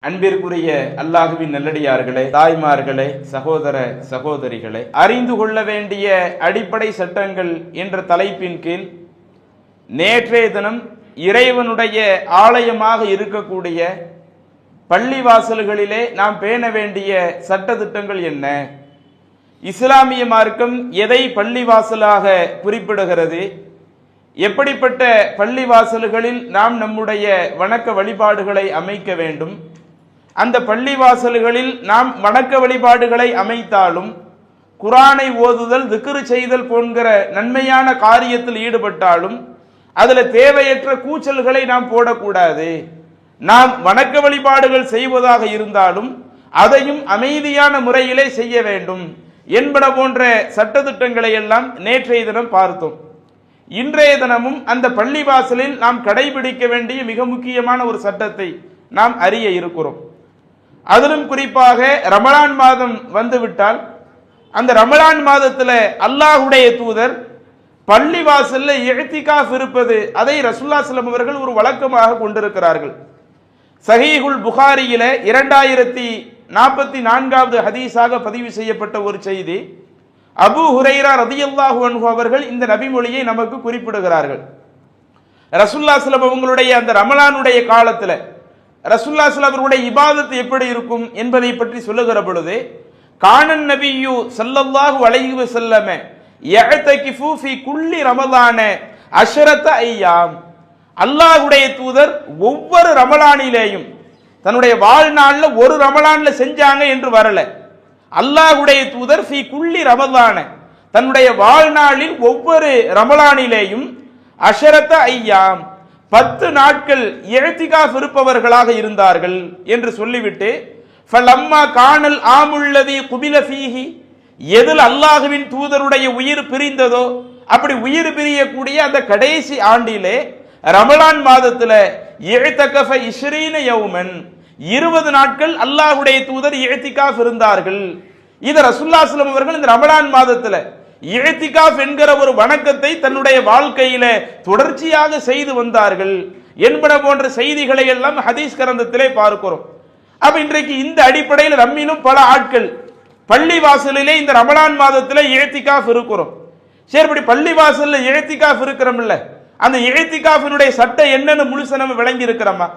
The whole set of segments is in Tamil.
அன்பிற்குரிய அல்லாஹுவின் நல்லடியார்களே, தாய்மார்களே, சகோதர சகோதரிகளே, அறிந்து கொள்ள வேண்டிய அடிப்படை சட்டங்கள் என்ற தலைப்பின் கீழ் நேற்றைய தினம் இறைவனுடைய ஆலயமாக இருக்கக்கூடிய பள்ளிவாசல்களிலே நாம் பேண வேண்டிய சட்டதிட்டங்கள் என்ன, இஸ்லாமிய மார்க்கம் எதை பள்ளிவாசலாக குறிப்பிடுகிறது, எப்படிப்பட்ட பள்ளிவாசல்களில் நாம் நம்முடைய வணக்க வழிபாடுகளை அமைக்க வேண்டும், அந்த பள்ளிவாசல்களில் நாம் வணக்க வழிபாடுகளை அமைத்தாலும் குர்ஆனை ஓதுதல், திக்ரு செய்தல் போன்ற நன்மையான காரியத்தில் ஈடுபட்டாலும் அதில் தேவையற்ற கூச்சல்களை நாம் போடக்கூடாது. நாம் வணக்க வழிபாடுகள் செய்வதாக இருந்தாலும் அதையும் அமைதியான முறையிலே செய்ய வேண்டும் என்பன போன்ற சட்டதிட்டங்களை எல்லாம் நேற்றைய தினம் பார்த்தோம். இன்றைய தினமும் அந்த பள்ளிவாசலில் நாம் கடைபிடிக்க வேண்டிய மிக முக்கியமான ஒரு சட்டத்தை நாம் அறிய இருக்கிறோம். அதிலும் குறிப்பாக ரமலான் மாதம் வந்துவிட்டால் அந்த ரமலான் மாதத்தில் அல்லாஹுடைய தூதர் பள்ளிவாசல்ல இஅ்திகாஃப் இருப்பது, அதை ரசூலுல்லாஹி ஸல்லல்லாஹு அலைஹி வஸல்லம் அவர்கள் ஒரு வழக்கமாக கொண்டிருக்கிறார்கள். சஹீஹுல் புகாரியில 2044வது ஹதீஸாக பதிவு செய்யப்பட்ட ஒரு செய்தி. அபூ ஹுரைரா ரலியல்லாஹு அன்ஹு அவர்கள் இந்த நபிமொழியை நமக்கு குறிப்பிடுகிறார்கள். ரசூலுல்லாஹி ஸல்லல்லாஹு அலைஹி வஸல்லம் அவங்களுடைய அந்த ரமலானுடைய காலத்தில் ரசூலுல்லாஹி ஸல்லல்லாஹு அலைஹி வஸல்லம் அவருடைய இபாதத் எப்படி இருக்கும் என்பதை பற்றி சொல்லுகிற பொழுது, கானன் நபியு ஸல்லல்லாஹு அலைஹி வஸல்லம் யஅ்தகிஃபு ஃபீ குல்லி ரமலான அஷ்ரத ஐயாம். அல்லாஹ்வுடைய தூதர் ஒவ்வொரு ரமலானிலேயும் தன்னுடைய வாழ்நாள்ல ஒரு ரமலான்ல செஞ்சாங்க என்று வரல. அல்லாஹ்வுடைய தூதர் ஃபீ குல்லி ரமலான தன்னுடைய வாழ்நாளில் ஒவ்வொரு ரமலானிலேயும் அஷ்ரத ஐயாம் 10 நாட்கள் இஅ்திகாஃப் இருப்பவர்களாக இருந்தார்கள் என்று சொல்லிவிட்டு, ஃபலம்மா கானல் ஆமுல்லதி குபில ஃபீஹி, எதில் அல்லாஹ்வின் தூதருடைய உயிர் பிரிந்ததோ அப்படி உயிர் பிரியக்கூடிய அந்த கடைசி ஆண்டிலே ரமலான் மாதத்தில் இஅ்தகஃப 20 யௌமன் 20 நாட்கள் அல்லாஹ்வுடைய தூதர் இஅ்திகாஃப் இருந்தார்கள். இது ரசூலுல்லாஹி ஸல்லல்லாஹு அலைஹி வஸல்லம் அவர்கள் இந்த ரமலான் மாதத்தில் இஅ்திகாஃப் என்கிற ஒரு வணக்கத்தை தன்னுடைய வாழ்க்கையில தொடர்ச்சியாக செய்து வந்தார்கள் என்பன போன்ற செய்திகளை எல்லாம் ஹதீஸ் கிரந்தத்திலே பார்க்கிறோம். அப்ப இன்றைக்கு இந்த அடிப்படையில் நம்மிலும் பல ஆட்கள் பள்ளிவாசலிலே இந்த ரமலான் மாதத்தில் இஅ்திகாஃப் இருக்கிறோம். சரிபடி பள்ளிவாசல்ல இஅ்திகாஃப் இருக்கிறோம்ல, அந்த இஅ்திகாஃபினுடைய சட்டம் என்னன்னு முழுசா நம்ம விளங்கி இருக்கிறோமா?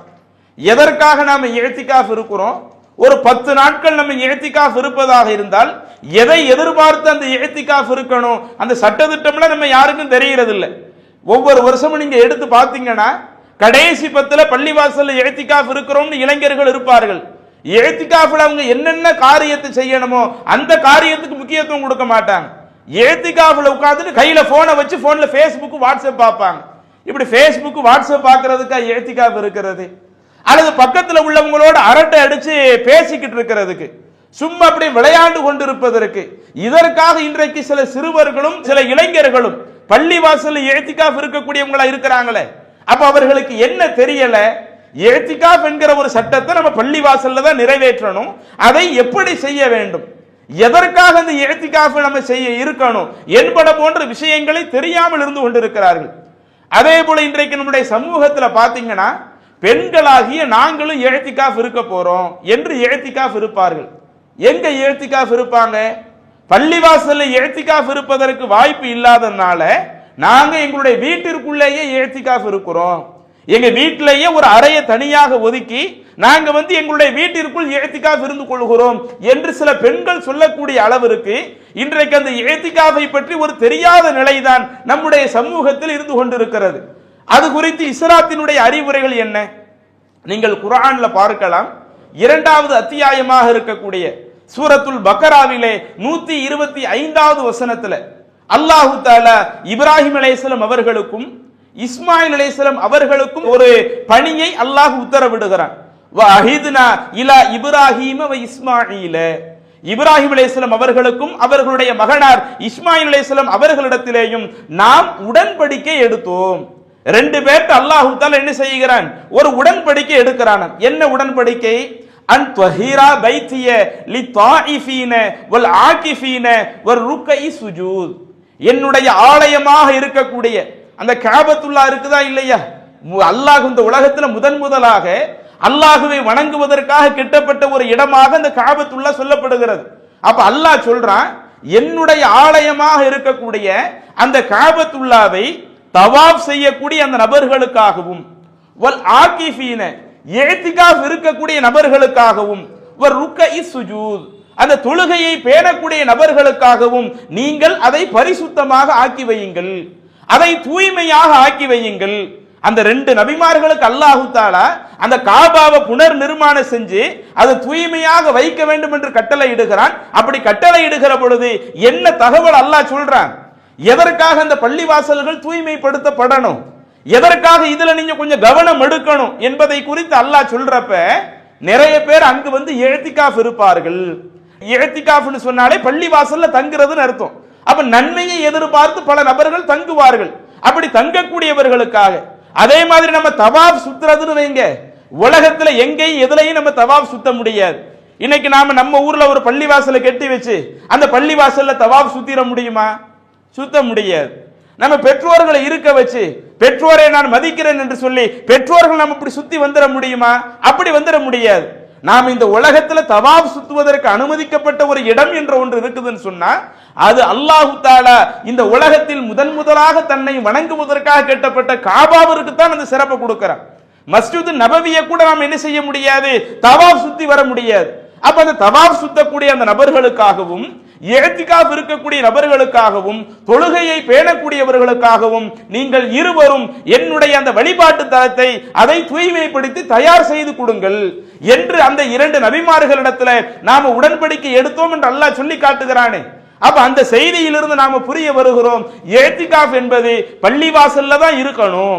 எதற்காக நாம இஅ்திகாஃப் இருக்கிறோம்? ஒரு 10 நாட்கள் நம்ம இஅ்திகாஃப் இருப்பதாக இருந்தால் எதை எதிர்பார்த்து அந்த இஅ்திகாஃப் இருக்கணும், அந்த சட்டதிட்டம்ல நம்ம யாருக்கும் தெரியறது இல்லை. ஒவ்வொரு வருஷமும் நீங்க எடுத்து பார்த்தீங்கன்னா கடைசி 10ல பள்ளிவாசல்ல இஅ்திகாஃப் இருக்கிறோம்னு இளைஞர்கள் இருப்பார்கள். இஅ்திகாஃப்ல அவங்க என்னென்ன காரியத்தை செய்யணுமோ அந்த காரியத்துக்கு முக்கியத்துவம் கொடுக்க மாட்டாங்க. இஅ்திகாஃப்ல உட்கார்ந்துட்டு கையில போனை வச்சு போன்ல ஃபேஸ்புக் வாட்ஸ்அப் பார்ப்பாங்க. இப்படி ஃபேஸ்புக் வாட்ஸ்அப் பார்க்கறதுக்கா இஅ்திகாஃப் இருக்கிறது? அல்லது பக்கத்தில் உள்ளவங்களோட அரட்டை அடிச்சு பேசிக்கிட்டு இருக்கிறதுக்கு, சும்மா அப்படி விளையாண்டு கொண்டிருப்பதற்கு, இதற்காக இன்றைக்கு சில சிறுவர்களும் சில இளைஞர்களும் பள்ளிவாசல்ல இஅ்திகாஃப் இருக்கக்கூடியவங்களா இருக்கிறாங்களே. அப்ப அவர்களுக்கு என்ன தெரியல? இஅ்திகாஃப் என்கிற ஒரு சட்டத்தை நம்ம பள்ளிவாசல்ல தான் நிறைவேற்றணும். அதை எப்படி செய்ய வேண்டும், எதற்காக அந்த இஅ்திகாஃப் நம்ம செய்ய இருக்கணும் என்பன போன்ற விஷயங்களை தெரியாமல் இருந்து கொண்டிருக்கிறார்கள். அதே போல இன்றைக்கு நம்முடைய சமூகத்தில் பாத்தீங்கன்னா பெண்களாகிய நாங்களும் இஅ்திகாஃப் இருக்க போறோம் என்று இஅ்திகாஃப் இருப்பார்கள். எங்க இஅ்திகாஃப் இருப்பாங்க? பள்ளிவாசல்ல இஅ்திகாஃப் இருப்பதற்கு வாய்ப்பு இல்லாதனால நாங்க எங்களுடைய வீட்டிற்குள்ளேயே இஅ்திகாஃப் இருக்கிறோம். எங்க வீட்டிலேயே ஒரு அறையை தனியாக ஒதுக்கி நாங்க எங்களுடைய வீட்டிற்குள் இஅ்திகாஃப் இருந்து கொள்கிறோம் என்று சில பெண்கள் சொல்லக்கூடிய அளவிற்கு இன்றைக்கு அந்த இஅ்திகாஃபை பற்றி ஒரு தெரியாத நிலைதான் நம்முடைய சமூகத்தில் இருந்து கொண்டிருக்கிறது. அது குறித்து இஸ்லாத்தினுடைய அறிவுரைகள் என்ன? நீங்கள் குர்ஆன்ல பார்க்கலாம். 2வது அத்தியாயமாக இருக்கக்கூடிய சூரத்துல் பக்கராவிலே 125வது வசனத்தில் அல்லாஹு தஆலா இப்ராஹிம் அலைஹிஸ்ஸலாம் அவர்களுக்கும் இஸ்மாயில் அலைஹிஸ்ஸலாம் அவர்களுக்கும் ஒரு பணியை அல்லாஹ் உத்தரவிடுகிறான். வஅஹித்னா இலா இப்ராஹீம வ இஸ்மாஈல, இப்ராஹிம் அலைஹிஸ்ஸலாம் அவர்களுக்கும் அவர்களுடைய மகனார் இஸ்மாயில் அலைஹிஸ்ஸலாம் அவர்களிடத்திலேயும் நாம் உடன்படிக்கை எடுத்தோம். 2 பேர்ட்ட அல்லாஹ் தஆலா என்ன செய்கிறான்? ஒரு உடன்படிக்கை எடுக்கிறான். என்ன உடன்படிக்கை? அன் தஹீரா பைத்திய லிதாயிஃபீன வல் ஆகிஃபீன வர் ருக்கை சுஜூத், என்னுடைய ஆலயமாக இருக்கக்கூடிய அந்த கஅபத்துல்லாஹ் இருக்குதா இல்லையா, அல்லாஹ் இந்த உலகத்தில் முதலாக அல்லாஹுவை வணங்குவதற்காக கெட்டப்பட்ட ஒரு இடமாக அந்த காபத்துல்லா சொல்லப்படுகிறது. அப்ப அல்லாஹ் சொல்றான், என்னுடைய ஆலயமாக இருக்கக்கூடிய அந்த காபத்துல்லாவை தவாப் செய்யக்கூடிய அந்த நபர்களுக்காகவும், வல் ஆகிஃபீன இஅ்திகாஃப் இருக்கக்கூடிய நபர்களுக்காகவும், வர் ருக்கஇ சுஜூத் அந்த தொழுகையை பேணக்கூடிய நபர்களுக்காகவும் நீங்கள் அதை பரிசுத்தமாக ஆக்கி வையுங்கள், அதை தூய்மையாக ஆக்கி வையுங்கள். அந்த ரெண்டு நபிமார்களுக்கு அல்லாஹு தஆலா அந்த காபாவை புனர் நிர்மாணம் செஞ்சு அதை தூய்மையாக வைக்க வேண்டும் என்று கட்டளை இடுகிறான். அப்படி கட்டளை இடுகிற பொழுது என்ன தகவல் அல்லாஹ் சொல்றான்? எதற்காக அந்த பள்ளிவாசல்கள் தூய்மைப்படுத்தப்படணும், எதற்காக இதுல நீங்க கொஞ்சம் கவனம் எடுக்கணும் என்பதை குறித்து அல்லாஹ் சொல்றப்ப நிறைய பேர் அங்கு வந்து இஅ்திகாஃப் இருப்பார்கள். இஅ்திகாஃப்னு சொன்னாலே பள்ளிவாசல்ல தங்குறதுன்னு அர்த்தம். அப்ப நன்மையை எதிர்பார்த்து பல நபர்கள் தங்குவார்கள். அப்படி தங்கக்கூடியவர்களுக்காக அதே மாதிரி நம்ம தவாப் சுத்துறதுன்னு வைங்க, உலகத்துல எங்கேயும் எதுலையும் நம்ம தவாப் சுத்த முடியாது. இன்னைக்கு நாம நம்ம ஊர்ல ஒரு பள்ளிவாசலை கட்டி வச்சு அந்த பள்ளிவாசல்ல தவாப் சுத்திர முடியுமா? சுத்த முடியாது. நம்ம பெற்றோர்களை இருக்க வச்சு பெற்றோரை நான் மதிக்கிறேன் என்று சொல்லி பெற்றோர்கள் நம்ம இப்படி சுத்தி வந்துட முடியுமா? அப்படி வந்துட முடியாது. நாம் இந்த உலகத்துல தவாப் சுத்துவதற்கு அனுமதிக்கப்பட்ட ஒரு இடம் என்ற ஒன்று இருக்குதுன்னு சொன்னா அது அல்லாஹு தஆலா இந்த உலகத்தில் முதலாக தன்னை வணங்குவதற்காக கட்டப்பட்ட காபாவிற்கு தான் அந்த சிறப்பை கொடுக்கிறார். மஸ்ஜித் நபவியை கூட நாம் என்ன செய்ய முடியாது, தவாப் சுத்தி வர முடியாது. அப்ப அந்த தவாப் சுத்தக்கூடிய அந்த நபர்களுக்காகவும், இஅ்திகாஃப் இருக்கக்கூடிய நபர்களுக்காகவும், தொழுகையை பேணக்கூடியவர்களுக்காகவும் நீங்கள் இருவரும் என்னுடைய அந்த வழிபாட்டு தலத்தை அதை தூய்மைப்படுத்தி தயார் செய்து கொடுங்கள் என்று அந்த இரண்டு நபிமார்களிடத்துல நாம உடன்படிக்கை எடுத்தோம் என்று அல்லாஹ் சொல்லி காட்டுகிறானே. அப்ப அந்த செய்தியிலிருந்து நாம புரிய வருகிறோம், இஅ்திகாஃப் என்பது பள்ளிவாசல்ல தான் இருக்கணும்.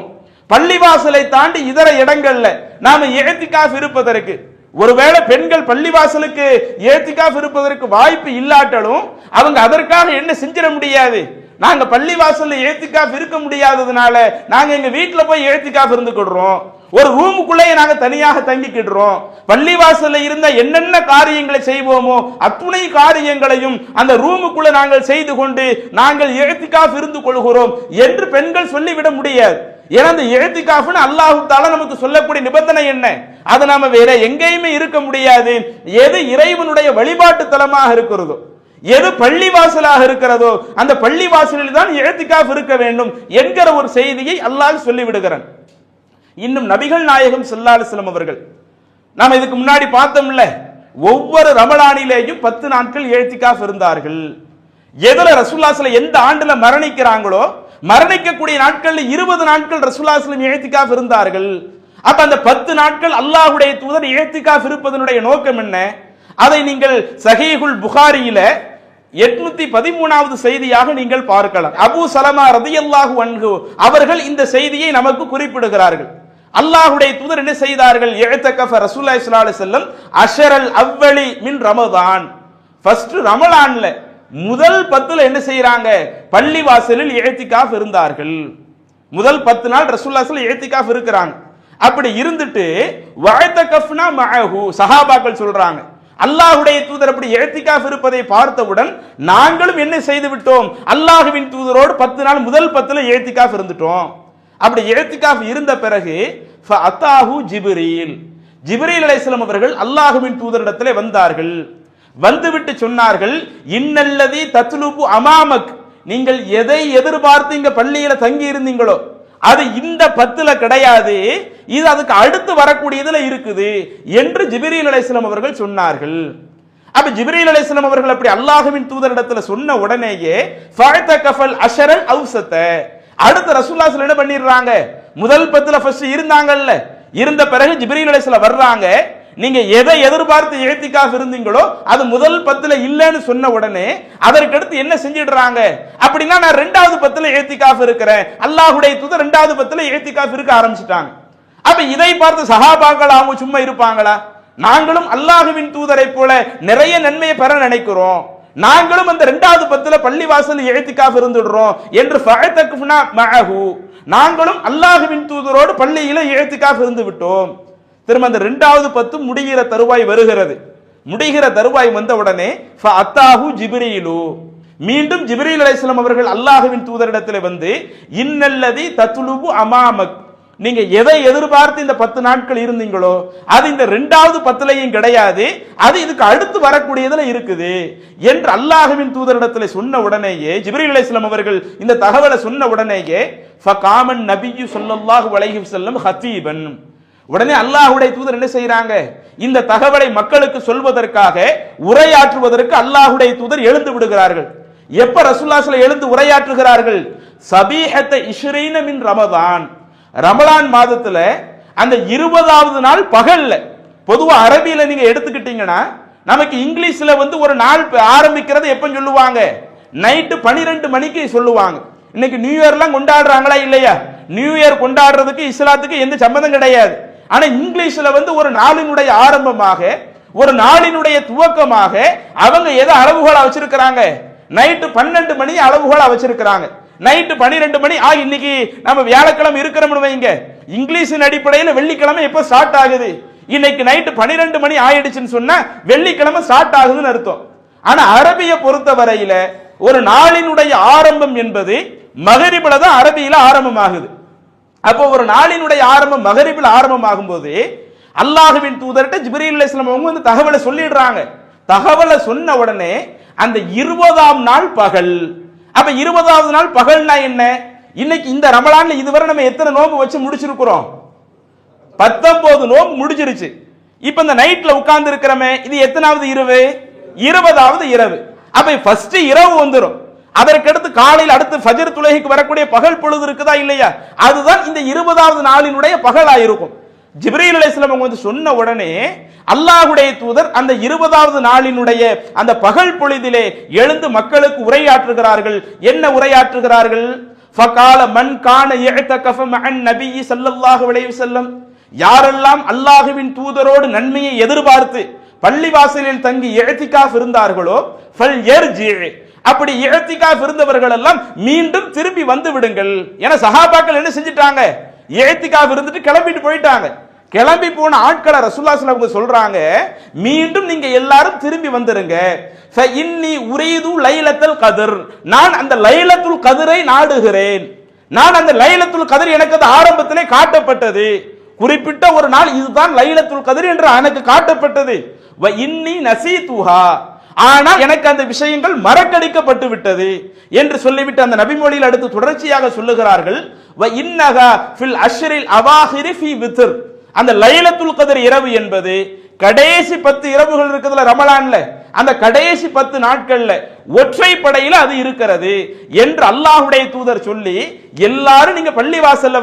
பள்ளிவாசலை தாண்டி இதர இடங்கள்ல நாம இஅ்திகாஃப் இருப்பதற்கு, ஒருவேளை பெண்கள் பள்ளிவாசலுக்கு இஅ்திகாஃப் இருப்பதற்கு வாய்ப்பு இல்லாட்டாலும் அவங்க அதற்காக என்ன செஞ்சிட முடியாது, நாங்க பள்ளிவாசல்ல இஅ்திகாஃப் இருக்க முடியாததுனால நாங்க எங்க வீட்டுல போய் இஅ்திகாஃப் இருந்துக்கிடுறோம், ஒரு ரூமுக்குள்ளேயே நாங்க தனியாக தங்கிக்கிடுறோம், பள்ளிவாசல்ல இருந்த என்னென்ன காரியங்களை செய்வோமோ அத்துணை காரியங்களையும் அந்த ரூமுக்குள்ள நாங்கள் செய்து கொண்டு நாங்கள் இஅ்திகாஃப் இருந்து கொள்கிறோம் என்று பெண்கள் சொல்லிவிட முடியாது. ஏன்னா அந்த இஅ்திகாஃப்னு அல்லாஹ் தஆலா நமக்கு சொல்லக்கூடிய நிபந்தனை என்ன, அது நாம வேற எங்கேயுமே இருக்க முடியாது. எது இறைவனுடைய வழிபாட்டு தலமாக இருக்கிறதோ, எது பள்ளிவாசலாக இருக்கிறதோ அந்த பள்ளிவாசலில் தான் இஅ்திகாஃப் இருக்க வேண்டும் என்கிற ஒரு செய்தியை அல்லாஹ் சொல்லிவிடுகிறான். இன்னும் நபிகள் நாயகம் ஸல்லல்லாஹு அலைஹி வஸல்லம் அவர்கள், நாம இதுக்கு முன்னாடி பார்த்தோம்ல, ஒவ்வொரு ரமலானிலேயும் 10 நாட்கள் இஅ்திகாஃப் இருந்தார்கள். எதுல ரசூலுல்லாஹி ஸல்லல்லாஹு அலைஹி வஸல்லம் எந்த ஆண்டுல மரணிக்கிறாங்களோ மரணிக்கக்கூடிய நாட்கள்ல 20 நாட்கள் ரசூலுல்லாஹி ஸல்லல்லாஹு அலைஹி வஸல்லம் இஅ்திகாஃப் இருந்தார்கள். அப்ப அந்த 10 நாட்கள் அல்லாஹ்வுடைய தூதர் இஅ்திகாஃப் இருப்பதனுடைய நோக்கம் என்ன? அதை நீங்கள் சஹீஹுல் புகாரியில 813வது செய்தியாக நீங்கள் பார்க்கலாம். அபூ சலமா ரலியல்லாஹு அன்ஹு அவர்கள் இந்த செய்தியை நமக்கு குறிப்பிடுகிறார்கள். அல்லாஹ்வுடைய தூதர் என்ன செய்தார்கள்? இஅ்திகாஃப ரசூலுல்லாஹி ஸல்லல்லாஹு அலைஹி வஸல்லம் அஷரல் அவ்வலி மின் ரமதான், ஃபர்ஸ்ட் ரமலான்ல முதல் 10ல என்ன செய்யறாங்க? பள்ளிவாசலில் இஅ்திகாஃப் இருந்தார்கள். முதல் 10 நாள் ரசூலுல்லாஹி ஸல்லல்லாஹு அலைஹி வஸல்லம் இஅ்திகாஃப் இருக்கிறாங்க. அப்படி இருந்துட்டு வஅதகஃப்னா மஅஹு, சஹாபாக்கள் சொல்றாங்க, அல்லாஹ்வுடைய தூதர் அப்படி இஅ்திகாஃப் இருப்பதை பார்த்தவுடன் நாங்களும் என்ன செய்து விட்டோம், அல்லாஹ்வின் தூதரோடு 10 நாள் முதல் 10ல இஅ்திகாஃப் இருந்துட்டோம். அப்படி இஅ்திகாஃப் இருந்த பிறகு ஃபஅதாஹு ஜிப்ரீல், ஜிப்ரீல் அலைஹிஸ்ஸலாம் அவர்கள் அல்லாஹ்வின் தூதரிடத்திலே வந்தார்கள். வந்துவிட்டு சொன்னார்கள், இன்னல்லதி தத்லுபு அமாமக், நீங்கள் எதை எதிர்பார்த்து இங்க பள்ளியில தங்கி இருந்தீங்களோ அது இந்த 10ல கிடையாது, இது அதுக்கு அடுத்து வரக்கூடியதுல இருக்குது என்று ஜிப்ரீல் அலைஹிஸ்ஸலாம் அவர்கள் சொன்னார்கள். அப்ப ஜிப்ரீல் அலைஹிஸ்ஸலாம் அவர்கள் அப்படி அல்லாஹ்வின் தூதரிடத்துல சொன்ன உடனேயே ஃபஅதகஃபல் அஷரல் அவ்ஸத, அடுத்து ரசூலுல்லாஹி ஸல்லல்லாஹு அலைஹி வஸல்லம் என்ன பண்ணிடுறாங்க, முதல் 10ல ஃபர்ஸ்ட் இருந்தாங்கல்ல, இருந்த பிறகு ஜிப்ரீல் அலைஹிஸ்ஸலாம் வர்றாங்க, நீங்க எதை எதிர்பார்த்து இஅ்திகாஃப் இருந்தீங்களோ அது முதல் 10ல இல்லைன்னு சொன்ன உடனே அதற்கடுத்து என்ன செஞ்சிடுறாங்க, அப்படின்னா நான் 2வது 10ல இஅ்திகாஃப் இருக்கிறேன், அல்லாஹ்வுடைய தூதர் 2வது 10ல இஅ்திகாஃப் இருக்க ஆரம்பிச்சிட்டாங்க. அப்ப இதை பார்த்து சஹாபாக்கள் அவங்க சும்மா இருப்பாங்களா? நாங்களும் அல்லாஹ்வின் தூதரை போல நிறைய நன்மையை பெற நினைக்கிறோம், நாங்களும் அந்த 2வது 10ல பள்ளிவாசல் இஅ்திகாஃப் இருந்துடுறோம் என்று ஃபஅதகஃப்னா மஅஹு, நாங்களும் அல்லாஹ்வின் தூதரோடு பள்ளியில இஅ்திகாஃப் இருந்து விட்டோம். திரும்ப அந்த 2வது 10 முடிகிற தருவாய் வருகிறது. முடிகிற தருவாய் வந்த உடனே ஃபஅத்தாஹு ஜிப்ரீலு, மீண்டும் ஜிப்ரீல் அலைஹிஸ்ஸலாம் அவர்கள் அல்லாஹ்வின் தூதரிடத்தில் வந்து இன்னல்லதி தத்லுபு அமாமக், நீங்க எதை எதிர்பார்த்து இந்த 10 நாட்கள் இருந்தீங்களோ அது இந்த 2வது 10லையும் கிடையாது, அது இதுக்கு அடுத்து வரக்கூடியதுல இருக்குது என்று அல்லாஹ்வின் தூதரிடத்தில் சொன்ன உடனேயே, ஜிப்ரீல் அலைஹிஸ்ஸலாம் அவர்கள் இந்த தகவலை சொன்ன உடனேயே, ஃபகாமன் நபியு ஸல்லல்லாஹு அலைஹி வஸல்லம் ஹதீபன், உடனே அல்லாஹ்வுடைய தூதர் என்ன செய்யறாங்க, இந்த தகவலை மக்களுக்கு சொல்வதற்காக உரையாற்றுவதற்கு அல்லாஹ்வுடைய தூதர் எழுந்து விடுகிறார்கள். எப்ப ரசூலுல்லாஹி ஸல்லல்லாஹு அலைஹி வஸல்லம் எழுந்து உரையாற்றுகிறார்கள்? சபீஹத்த இஷ்ரீன மின் ரமதான், ரமலான் மாதத்துல அந்த 20வது நாள் பகல்ல. பொதுவா அரபியில நீங்க எடுத்துக்கிட்டீங்கன்னா நமக்கு இங்கிலீஷ்ல ஒரு நாள் ஆரம்பிக்கிறது எப்ப சொல்லுவாங்க, நைட்டு 12 மணிக்கு சொல்லுவாங்க. இன்னைக்கு நியூ இயர்லாம் கொண்டாடுறாங்களா இல்லையா? நியூ இயர் கொண்டாடுறதுக்கு இஸ்லாத்துக்கு எந்த சம்பந்தம் கிடையாது. ஆனா இங்கிலீஷ்ல ஒரு நாளினுடைய ஆரம்பமாக, ஒரு நாளினுடைய துவக்கமாக அவங்க எதை அளவுகோலா வச்சிருக்கிறாங்க, நைட்டு 12 மணி அளவுகோலா வச்சிருக்கிறாங்க. நைட்டு 12 மணி இன்னைக்கு நம்ம வியாழக்கிழமை இருக்கிறோம்னு வைங்க, இங்கிலீஷின் அடிப்படையில் வெள்ளிக்கிழமை எப்ப ஸ்டார்ட் ஆகுது, இன்னைக்கு நைட்டு 12 மணி ஆயிடுச்சுன்னு சொன்னா வெள்ளிக்கிழமை ஸ்டார்ட் ஆகுதுன்னு அர்த்தம். ஆனா அரபிய பொறுத்த வரையில ஒரு நாளினுடைய ஆரம்பம் என்பது மகரிபில தான் அரபியில ஆரம்பமாகுது. அப்போ ஒரு நாளினுடைய ஆரம்பம் மகரிபில் ஆரம்பமாகும் போது அல்லாஹ்வின் தூதர்கிட்ட ஜிப்ரீல் அலைஹிஸ்ஸலாம் அவங்க தகவலை சொல்லிடுறாங்க. தகவலை சொன்ன உடனே அந்த 20ஆம் நாள் பகல். அப்ப 20வது நாள் பகல்னா என்ன? இன்னைக்கு இந்த ரமலான்ல இதுவரை நம்ம எத்தனை நோன்பு வச்சு முடிச்சிருக்கிறோம்? 19 நோன்பு முடிஞ்சிருச்சு. இப்ப இந்த நைட்ல உட்கார்ந்து இருக்கிறமே, இது எத்தனாவது இரவு? 20வது இரவு. அப்ப ஃபர்ஸ்ட் இரவு வந்துரும். அதற்கடுத்து காலையில் அடுத்து ஃபஜர் தொழுகைக்கு வரக்கூடிய பகல் பொழுது இருக்குதா இல்லையா, அதுதான் இந்த 20வது நாளினுடைய பகலா இருக்கும். ஜிப்ரீல் அலைஹிஸ்ஸலாம் அவங்க சொன்ன உடனே அல்லாஹ்வுடைய தூதர் அந்த 20வது நாளினுடைய அந்த பகல் பொழுதிலே எழுந்து மக்களுக்கு உரையாற்றுகிறார்கள். என்ன உரையாற்றுகிறார்கள்? ஃபகால மன் கான இஅ்தகஃப மஅன் நபியி ஸல்லல்லாஹு அலைஹி வஸல்லம், யாரெல்லாம் அல்லாஹ்வின் தூதரோடு நன்மையை எதிர்பார்த்து பள்ளிவாசலில் தங்கி இஅ்திகாஃப் இருந்தார்களோ ஃபல் யர்ஜி, அப்படி இஅ்திகாஃப் இருந்தவர்கள் எல்லாம் மீண்டும் திரும்பி வந்து விடுங்கள். ஏன்னா சஹாபாக்கள் என்ன செஞ்சிட்டாங்க, இஅ்திகாஃப் இருந்துட்டு கிளம்பிட்டு போயிட்டாங்க. கிளம்பி போன ஆட்களை ரசூலுல்லாஹி ஸல்லல்லாஹு அலைஹி வஸல்லம் சொல்றாங்க, மீண்டும் நீங்க எல்லாரும் திரும்பி வந்துருங்க. ஃபஇன்னி உரீது லைலத்துல் கத்ர், நான் அந்த லைலத்துல் கத்ரை நாடுகிறேன். நான் அந்த லைலத்துல் கத்ர் எனக்கு அது ஆரம்பத்திலே காட்டப்பட்டது. குறிப்பிட்ட ஒரு நாள் இதுதான் லைலத்துல் கத்ர் என்று எனக்கு காட்டப்பட்டது. வ இன்னி நசீதுஹா, ஆனா எனக்கு அந்த விஷயங்கள் மறக்கடிக்கப்பட்டு விட்டது என்று சொல்லிவிட்டு அந்த நபிமொழியில் அடுத்து தொடர்ச்சியாக சொல்லுகிறார்கள், வ இன்னஹா ஃபில் அஷ்ரில் அவாஹிரி ஃபீ வித்ர், அந்த லைலத்துல் கத்ர் இரவு என்பது கடைசி 10 இரவுகள் இருக்குதுல ரமலான்ல, அந்த கடைசி 10 நாட்கள்ல ஒற்றைப்படையில அது இருக்கிறது என்று அல்லாஹ்வுடைய தூதர் சொல்லி, எல்லாரும் நீங்க பள்ளிவாசல்ல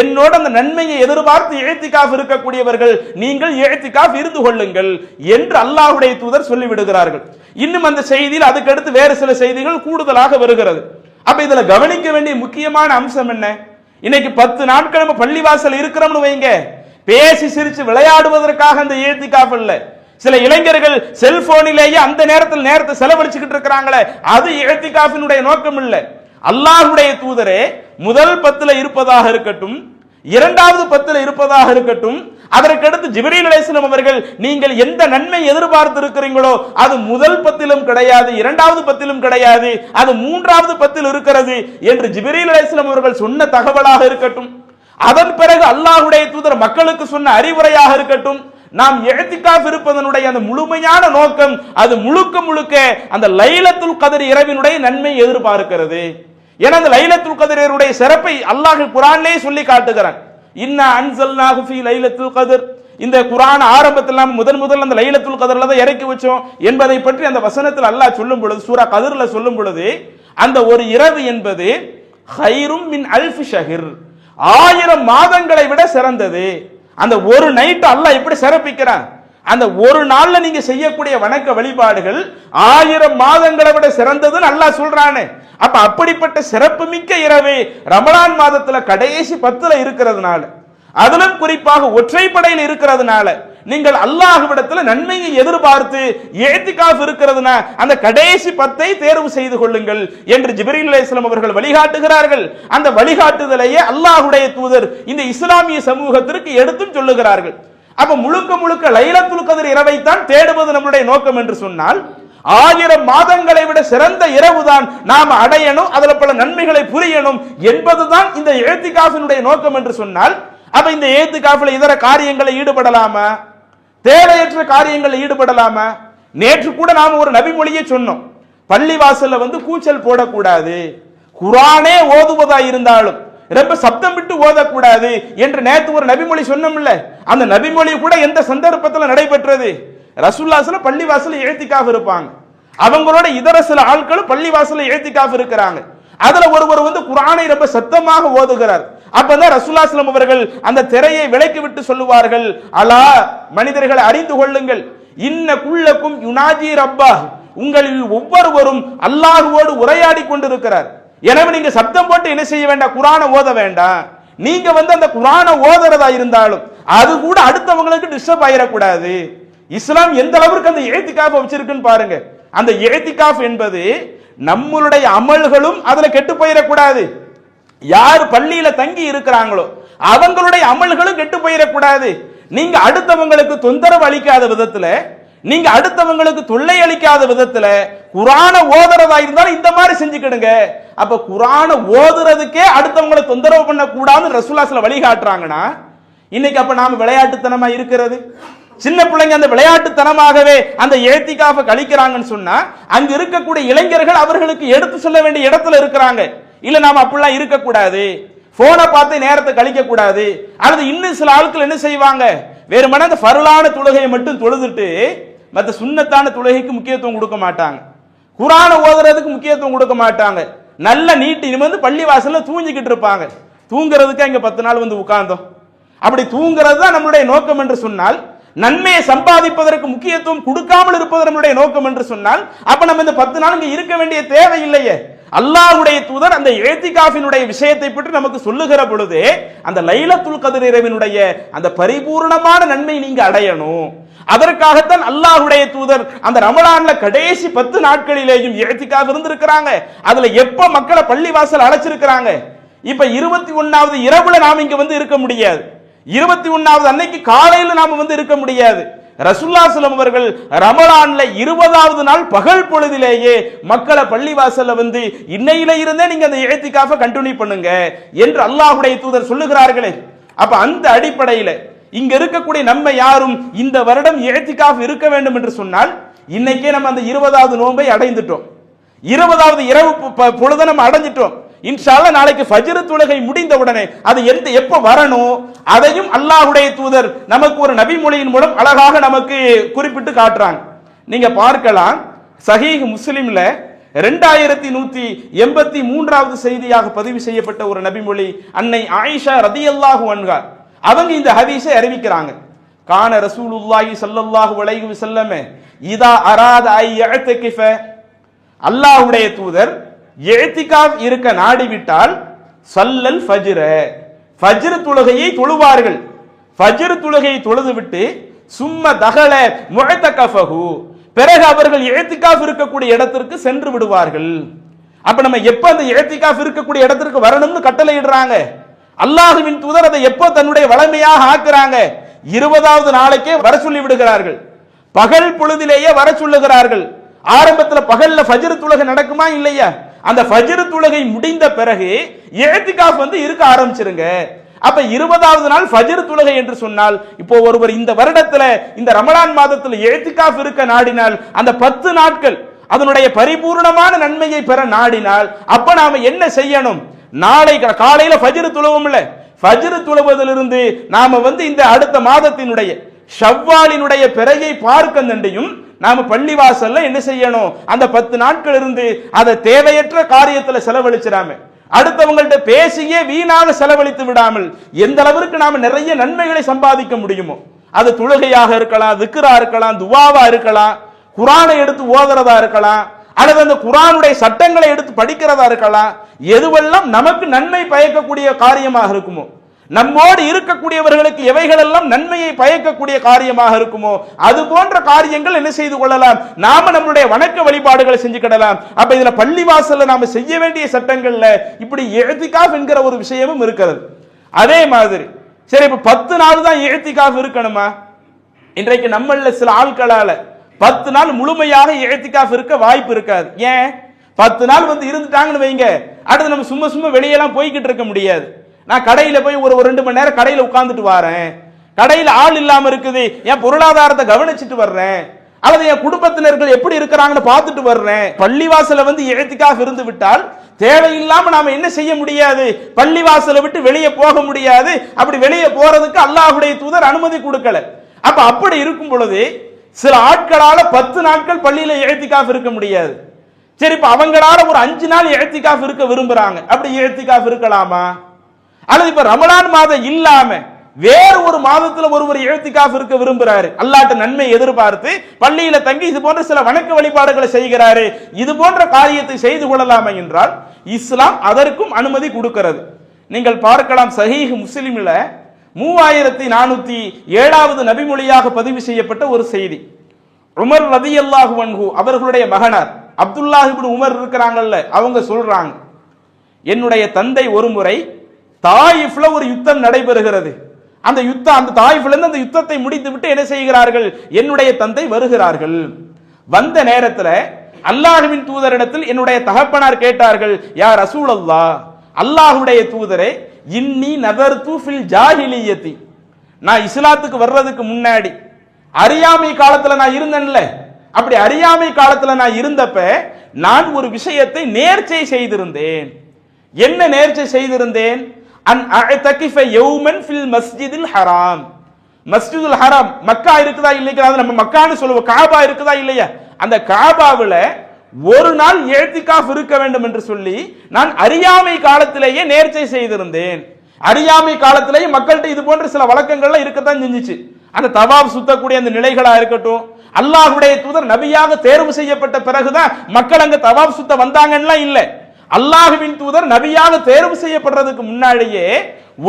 என்னோட அந்த நன்மையை எதிர்பார்த்து இஅ்திகாஃப் இருக்கக்கூடியவர்கள் நீங்கள் இஅ்திகாஃப் இருந்து கொள்ளுங்கள் என்று அல்லாஹ்வுடைய தூதர் சொல்லி விடுகிறார்கள். இன்னும் அந்த செய்தியில் அதுக்கு அடுத்து வேறு சில செய்திகள் கூடுதலாக வருகிறது. அப்ப இதுல கவனிக்க வேண்டிய முக்கியமான அம்சம் என்ன? இன்னைக்கு 10 நாட்கள் நம்ம பள்ளிவாசல் இருக்கிறோம்னு வைங்க, பேசி சிரிச்சு விளையாடுவதற்காக அந்த இஅ்திகாஃப் இல்ல. சில இளைஞர்கள் செல்போனிலேயே அந்த நேரத்தில் நேரத்தை செலவழிச்சுக்கிட்டு இருக்கிறாங்களே, அது இஅ்திகாஃபினுடைய நோக்கம் இல்ல. அல்லாஹ்வுடைய தூதரே முதல் 10ல இருப்பதாக இருக்கட்டும், 2வது 10ல இருப்பதாக இருக்கட்டும், அதற்கடுத்து ஜிப்ரீல் அலைஹிஸ்ஸலாம் அவர்கள் நீங்கள் எந்த நன்மை எதிர்பார்த்து இருக்கிறீங்களோ அது முதல் 10லும் கிடையாது, 2வது 10லும் கிடையாது, அது 3வது 10ல் இருக்கிறது என்று ஜிப்ரீல் அலைஹிஸ்ஸலாம் அவர்கள் சொன்ன தகவலாக இருக்கட்டும், அதன் பிறகு அல்லாஹ்வுடைய தூதர் மக்களுக்கு சொன்ன அறிவுரையாக இருக்கட்டும், நாம் இஅ்திகாஃப் இருப்பதனுடைய அந்த முழுமையான நோக்கம் அது முழுக்க முழுக்க அந்த லைலத்துல் கத்ர் இரவினுடைய நன்மை எதிர்பார்க்கிறது. ஏன்னா அந்த லைலத்துல் கத்ருடைய சிறப்பை அல்லாஹ் குர்ஆனிலே சொல்லி காட்டுகிறான். இன்னா அன்ஸல்னாஹு ஃபீ லைலத்துல் கத்ர், இந்த குர்ஆன் ஆரம்பத்தில் நாம் முதல் அந்த லைலத்துல் கத்ர்ல தான் இறக்கி வச்சோம் என்பதை பற்றி அந்த வசனத்தில் அல்லாஹ் சொல்லும் பொழுது, சூரா கத்ர்ல சொல்லும் பொழுது, அந்த ஒரு இரவு என்பது ஹைரும் மின் அல்ஃபி ஷஹர், 1000 மாதங்களை விட சிறந்தது. அந்த ஒரு நைட் அல்லாஹ் எப்படி சிறப்பிக்கிறான், அந்த ஒரு நாள்ல நீங்க செய்யக்கூடிய வணக்க வழிபாடுகள் 1000 மாதங்களை விட சிறந்ததுன்னு அல்லாஹ் சொல்றானே. அப்ப அப்படிப்பட்ட சிறப்பு மிக்க இரவு ரமலான் மாதத்துல கடைசி 10ல இருக்கிறதுனால, அதிலும் குறிப்பாக ஒற்றைப்படையில் இருக்கிறதுனால நீங்கள் அல்லாஹ்விடத்தில் நன்மையை எதிர்பார்த்து இஅ்திகாஃப் இருக்கிறதுனா அந்த கடைசி 10ஐ தேர்வு செய்து கொள்ளுங்கள் என்று ஜிப்ரீல் அலைஹிஸ்ஸலாம் அவர்கள் வழிகாட்டுகிறார்கள். அந்த வழிகாட்டுதலையே அல்லாஹ்வுடைய தூதர் இந்த இஸ்லாமிய சமூகத்திற்கு எடுத்தும் சொல்லுகிறார்கள். அப்ப முழுக்க முழுக்க லைலத்துல் கத்ர் இரவை தான் தேடுவது நம்முடைய நோக்கம் என்று சொன்னால், 1000 மாதங்களை விட சிறந்த இரவு தான் நாம் அடையணும், அதுல பல நன்மைகளை புரியணும் என்பதுதான் இந்த இஅ்திகாஃபினுடைய நோக்கம் என்று சொன்னால், அப்ப இந்த இஅ்திகாஃபில் இதர காரியங்களை ஈடுபடலாமா, தேவையற்ற காரியங்களில் ஈடுபடலாமா? நேற்று கூட நாம ஒரு நபிமொழியை சொன்னோம், பள்ளிவாசல்ல கூச்சல் போடக்கூடாது, குர்ஆனே ஓதுவதா இருந்தாலும் ரொம்ப சப்தம் விட்டு ஓதக்கூடாது என்று நேற்று ஒரு நபிமொழி சொன்னோம்ல. அந்த நபிமொழி கூட எந்த சந்தர்ப்பத்தில் நடைபெற்றது? ரசூலுல்லாஹ் பள்ளிவாசல்ல இஅ்திகாஃப் இருப்பாங்க, அவங்களோட இதர சில ஆட்களும் பள்ளிவாசல்ல இஅ்திகாஃப் இருக்கிறாங்க. அதுல ஒருவர் குர்ஆனை ரொம்ப சத்தமாக ஓதுகிறார். அப்பதான் ரசூலுல்லாஹி ஸல்லல்லாஹு அலைஹி அவர்கள் அந்த திரையை விலக்கி விட்டு சொல்லுவார்கள், அலா மனிதர்களை அறிந்து கொள்ளுங்கள், இன்ன குல்லக்கும் யுனாஜி ரப்பா, உங்களில் ஒவ்வொருவரும் அல்லாஹ்வோடு உரையாடி கொண்டிருக்கிறார். எனவே நீங்க சப்தம் போட்டு என்ன செய்ய வேண்டாம், குர்ஆனை ஓத வேண்டாம். நீங்க அந்த குர்ஆனை ஓதுறதா இருந்தாலும் அது கூட அடுத்தவங்களுக்கு டிஸ்டர்ப் ஆயிடக்கூடாது. இஸ்லாம் எந்த அளவுக்கு அந்த இஅ்திகாஃப் வச்சிருக்குன்னு பாருங்க. அந்த இஅ்திகாஃப் என்பது நம்மளுடைய அமல்களும் அதுல கெட்டு போயிடக்கூடாது. யார் பள்ளியில தங்கி இருக்கிறாங்களோ அவங்களுடைய அமல்களும் கெட்டு போயிடக்கூடாது. நீங்க அடுத்தவங்களுக்கு தொந்தரவு அளிக்காத விதத்துல, நீங்க அடுத்தவங்களுக்கு தொல்லை அளிக்காத விதத்துல குர்ஆனை ஓதுறதா இருந்தாலும் இந்த மாதிரி செஞ்சுக்கிடுங்க. அப்ப குர்ஆனை ஓதுறதுக்கே அடுத்தவங்களை தொந்தரவு பண்ண கூடாதுன்னு ரசூலுல்லாஹ் வழிகாட்டுறாங்கன்னா, இன்னைக்கு அப்ப நாம விளையாட்டுத்தனமா இருக்கிறது. சின்ன பிள்ளைங்க அந்த விளையாட்டுத்தனமாகவே அந்த இஅ்திகாஃப கழிக்கிறாங்கன்னு சொன்னா, அங்க இருக்கக்கூடிய இளைஞர்கள் அவர்களுக்கு எடுத்து சொல்ல வேண்டிய இடத்துல இருக்கிறாங்க. இல்ல நாம அப்படிலாம் இருக்கக்கூடாது, போனை பார்த்து நேரத்தை கழிக்க கூடாது. அல்லது இன்னும் சில ஆட்கள் என்ன செய்வாங்க, வெறுமனே அந்த ஃபர்லான தொழுகையை மட்டும் தொழுதுட்டு மற்ற சுன்னத்தான தொழுகைக்கு முக்கியத்துவம் கொடுக்க மாட்டாங்க, குர்ஆனை ஓதுறதுக்கு முக்கியத்துவம் கொடுக்க மாட்டாங்க. நல்ல நீட்டி நிமிர்ந்து பள்ளி வாசல்ல தூங்கிக்கிட்டு இருப்பாங்க. தூங்குறதுக்கு இங்க 10 நாள் உட்கார்ந்தோம். அப்படி தூங்குறது தான் நம்மளுடைய நோக்கம் என்று சொன்னால், நன்மையை சம்பாதிப்பதற்கு முக்கியத்துவம் கொடுக்காமல் இருப்பது நம்முடைய நோக்கம் என்று சொன்னால், அப்ப நம்ம இந்த 10 நாள் இங்க இருக்க வேண்டிய தேவை இல்லையே. அல்லாஹ்வுடைய தூதர் அந்த இஅ்திகாஃபினுடைய விஷயத்தை பற்றி நமக்கு சொல்லுகிற பொழுது, அந்த லைலத்துல் கத்ர் இரவினுடைய அந்த பரிபூர்ணமான நன்மை நீங்க அடையணும். அதற்காகத்தான் அல்லாஹ்வுடைய தூதர் அந்த ரமலான்ல கடைசி 10 நாட்களிலேயும் இஅ்திகாஃப் இருந்திருக்கிறாங்க. அதுல எப்ப மக்களை பள்ளிவாசல் அழைச்சிருக்கிறாங்க. இப்ப 21வது இரவுல நாம இங்க இருக்க முடியாது, 21வது அன்னைக்கு காலையில நாம இருக்க முடியாது. ரசூலுல்லாஹி ஸல்லல்லாஹு அலைஹி அவர்கள் ரமலான்ல 20வது நாள் பகல் பொழுதிலேயே மக்களை பள்ளிவாசல்ல இன்னையில இருந்தே நீங்க அந்த இஅ்திகாஃபை கண்டினியூ பண்ணுங்க என்று அல்லாஹ்வுடைய தூதர் சொல்லுகிறார்களே. அப்ப அந்த அடிப்படையில இங்க இருக்கக்கூடிய நம்ம யாரும் இந்த வருடம் இஅ்திகாஃப் இருக்க வேண்டும் என்று சொன்னால், இன்னைக்கே நம்ம அந்த 20வது நோன்பை அடைந்துட்டோம், 20வது இரவு பொழுது நம்ம அடைஞ்சிட்டோம். இன்ஷா அல்லாஹ் நாளைக்கு ஃபஜ்ர் தொழுகை முடிந்த உடனே அது எப்ப வரணும் அதையும் அல்லாஹ்வுடைய தூதர் நமக்கு ஒரு நபி மொழியின் மூலம் அழகாக நமக்கு குறிப்பிட்டு காட்டுறாங்க. நீங்க பார்க்கலாம், சஹீஹ் முஸ்லிம்ல 2183வது செய்தியாக பதிவு செய்யப்பட்ட ஒரு நபிமொழி, அன்னை ஆயிஷா ரதியல்லாஹு அன்ஹா அவங்க இந்த ஹதீஸை அறிவிக்கிறாங்க. கான ரசூலுல்லாஹி ஸல்லல்லாஹு அலைஹி வஸல்லம் இதா அராத ஐ யஅ்தகிஃப, அல்லாஹ்வுடைய தூதர் இஅ்திகாஃப் இருக்க நாடிவிட்டால் சல்லல் ஃபஜ்ர, ஃபஜ்ர் தொழுகையை தொழுவார்கள். ஃபஜ்ர் தொழுகையை தொழுதுவிட்டு சும்ம தகல முஅ்தகஃபஹு, பிறகு அவர்கள் இஅ்திகாஃப் இருக்கக்கூடிய இடத்திற்கு சென்று விடுவார்கள். அப்ப நம்ம எப்ப அந்த இஅ்திகாஃப் இருக்கக்கூடிய இடத்திற்கு வரணும்னு கட்டளை இடுறாங்க. அல்லாஹ்வின் தூதர் அதை எப்போ தன்னுடைய வளமையாக ஆக்குறாங்க, 20வது நாளைக்கே வர சொல்லி விடுகிறார்கள், பகல் பொழுதிலேயே வர சொல்லுகிறார்கள். ஆரம்பத்தில் பகல்ல ஃபஜ்ர் தொழுகை நடக்குமா இல்லையா, அந்த ஃபஜ்ர் தொழுகை முடிந்த பிறகு இஅ்திகாஃப் இருக்க ஆரம்பிச்சிருங்க. அப்ப 20வது நாள் ஃபஜ்ர் தொழுகை என்று சொன்னால், இப்போ ஒருவர் இந்த வருடத்துல இந்த ரமலான் மாதத்தில் இஅ்திகாஃப் இருக்க நாடினால், அந்த 10 நாட்கள் அதனுடைய பரிபூர்ணமான நன்மையை பெற நாடினால், அப்ப நாம என்ன செய்யணும், நாளை காலையில ஃபஜ்ர் தொழுவோம்ல, ஃபஜ்ர் தொழுவதிலிருந்து நாம இந்த அடுத்த மாதத்தினுடைய ஷவ்வாலினுடைய பிறையை பார்க்க நண்டையும் நாம பள்ளிவாசல்ல என்ன செய்யணும், அந்த 10 நாட்கள் இருந்து அதை தேவையற்ற காரியத்துல செலவழிச்சிடாம, அடுத்தவங்கள்ட்ட பேசியே வீணாக செலவழித்து விடாமல் எந்த அளவிற்கு நாம நிறைய நன்மைகளை சம்பாதிக்க முடியுமோ, அது தொழுகையாக இருக்கலாம், திக்ரா இருக்கலாம், துவாவா இருக்கலாம், குர்ஆனை எடுத்து ஓதுறதா இருக்கலாம், அல்லது அந்த குர்ஆனுடைய சட்டங்களை எடுத்து படிக்கிறதா இருக்கலாம், எதுவெல்லாம் நமக்கு நன்மை பயக்கக்கூடிய காரியமாக இருக்குமோ, நம்மோடு இருக்கக்கூடியவர்களுக்கு எவைகளெல்லாம் நன்மையை பயக்கக்கூடிய காரியமாக இருக்குமோ அது போன்ற காரியங்கள் என்ன செய்து கொள்ளலாம், நாம நம்முடைய வணக்க வழிபாடுகளை செஞ்சுக்கிடலாம். அப்ப இதுல பள்ளிவாசல்ல நாம செய்ய வேண்டிய சட்டங்கள்ல இப்படி இஅ்திகாஃப் என்கிற ஒரு விஷயமும் இருக்கிறது. அதே மாதிரி சரி, இப்ப 10 நாள் தான் இஅ்திகாஃப் இருக்கணுமா? இன்றைக்கு நம்மள சில ஆட்களால 10 நாள் முழுமையாக இஅ்திகாஃப் இருக்க வாய்ப்பு இருக்காது. ஏன்? 10 நாள் வந்து இருந்துட்டாங்கன்னு வைங்க, அடுத்து நம்ம சும்மா சும்மா வெளியெல்லாம் போய்கிட்டு இருக்க முடியாது. நான் கடையில போய் ஒரு 2 மணி நேரம் கடையில உட்கார்ந்துட்டு வரேன், கடையில ஆள் இல்லாம இருக்குது, என் பொருளாதாரத்தை கவனிச்சுட்டு வர்றேன், அல்லது என் குடும்பத்தினர்கள் எப்படி இருக்கிறாங்கன்னு பார்த்துட்டு வர்றேன். பள்ளிவாசல வந்து இஅ்திகாஃப் இருந்து விட்டால் தேவையில்லாம நாம என்ன செய்ய முடியாது, பள்ளிவாசலை விட்டு வெளியே போக முடியாது. அப்படி வெளியே போறதுக்கு அல்லாஹ்வுடைய தூதர் அனுமதி கொடுக்கல. அப்படி இருக்கும் பொழுது சில ஆட்களால 10 நாட்கள் பள்ளியில இஅ்திகாஃப் இருக்க முடியாது. சரி, இப்ப அவங்களால ஒரு 5 நாள் இஅ்திகாஃப் இருக்க விரும்புறாங்க, அப்படி இஅ்திகாஃப் இருக்கலாமா? அல்லது இப்ப ரமலான் மாதம் இல்லாம வேறு ஒரு மாதத்துல ஒருவர் இஅ்திகாஃப் இருக்க விரும்புறாரு, அல்லாஹ்ட்ட நன்மை எதிர்பார்த்து பள்ளியில தங்கி இது போன்ற சில வணக்க வழிபாடுகளை செய்கிறாரு, இது போன்ற காரியத்தை செய்து கொள்ளலாமா என்றால் இஸ்லாம் அதற்கும் அனுமதி கொடுக்கிறது. நீங்கள் பார்க்கலாம், சஹீஹ் முஸ்லிமில 3407வது நபிமொழியாக பதிவு செய்யப்பட்ட ஒரு செய்தி. உமர் ரலியல்லாஹு அன்ஹு அவர்களுடைய மகனார் அப்துல்லாஹ் இப்னு உமர் இருக்கிறாங்கல்ல, அவங்க சொல்றாங்க, என்னுடைய தந்தை ஒரு முறை தாயிஃப்ல ஒரு யுத்தம் நடைபெறுகிறது. அந்த தாயிஃப்ல இருந்து அந்த யுத்தத்தை முடித்து விட்டு என்ன செய்கிறார்கள், என்னுடைய தந்தை வருகிறார்கள். வந்த நேரத்தில் அல்லாஹ்வின் தூதரிடத்தில் என்னுடைய தகப்பனார் கேட்டார்கள், யா ரசூலல்லாஹ், அல்லாஹ்வுடைய தூதரே, இன்னி நதர்து ஃபில் ஜாஹிலியத்தி, நான் இஸ்லாத்துக்கு வர்றதுக்கு முன்னாடி அறியாமை காலத்துல நான் இருந்தேன்ல, அப்படி அறியாமை காலத்துல நான் இருந்தப்ப நான் ஒரு விஷயத்தை நேர்ச்சை செய்திருந்தேன். என்ன நேர்ச்சை செய்திருந்தேன்? அன் அஅ்தகிஃப யௌமன் ஃபில் மஸ்ஜிதில் ஹராம். மஸ்ஜிதுல் ஹராம் மக்கா இருக்குதா இல்லையா, நம்ம மக்கான்னு சொல்லுவோம், காபா இருக்குதா இல்லையா, அந்த காபாவுல ஒரு நாள் இஅ்திகாஃப் இருக்க வேண்டும் என்று சொல்லி நான் அறியாமை காலத்திலேயே நேர்ச்சை செய்திருந்தேன். அறியாமை காலத்திலேயே மக்கள்கிட்ட இது போன்ற சில வழக்கங்கள்லாம் இருக்கத்தான் செஞ்சுச்சு. அந்த தவாப் சுத்தக்கூடிய அந்த நிலைகளா இருக்கட்டும், அல்லாஹ்வுடைய தூதர் நபியாக தேர்வு செய்யப்பட்ட பிறகுதான் மக்கள் அங்க தவாப் சுத்த வந்தாங்கன்னா இல்ல, அல்லாஹ்வின் தூதர் நபியாக தேர்வு செய்யப்படுறதுக்கு முன்னாடியே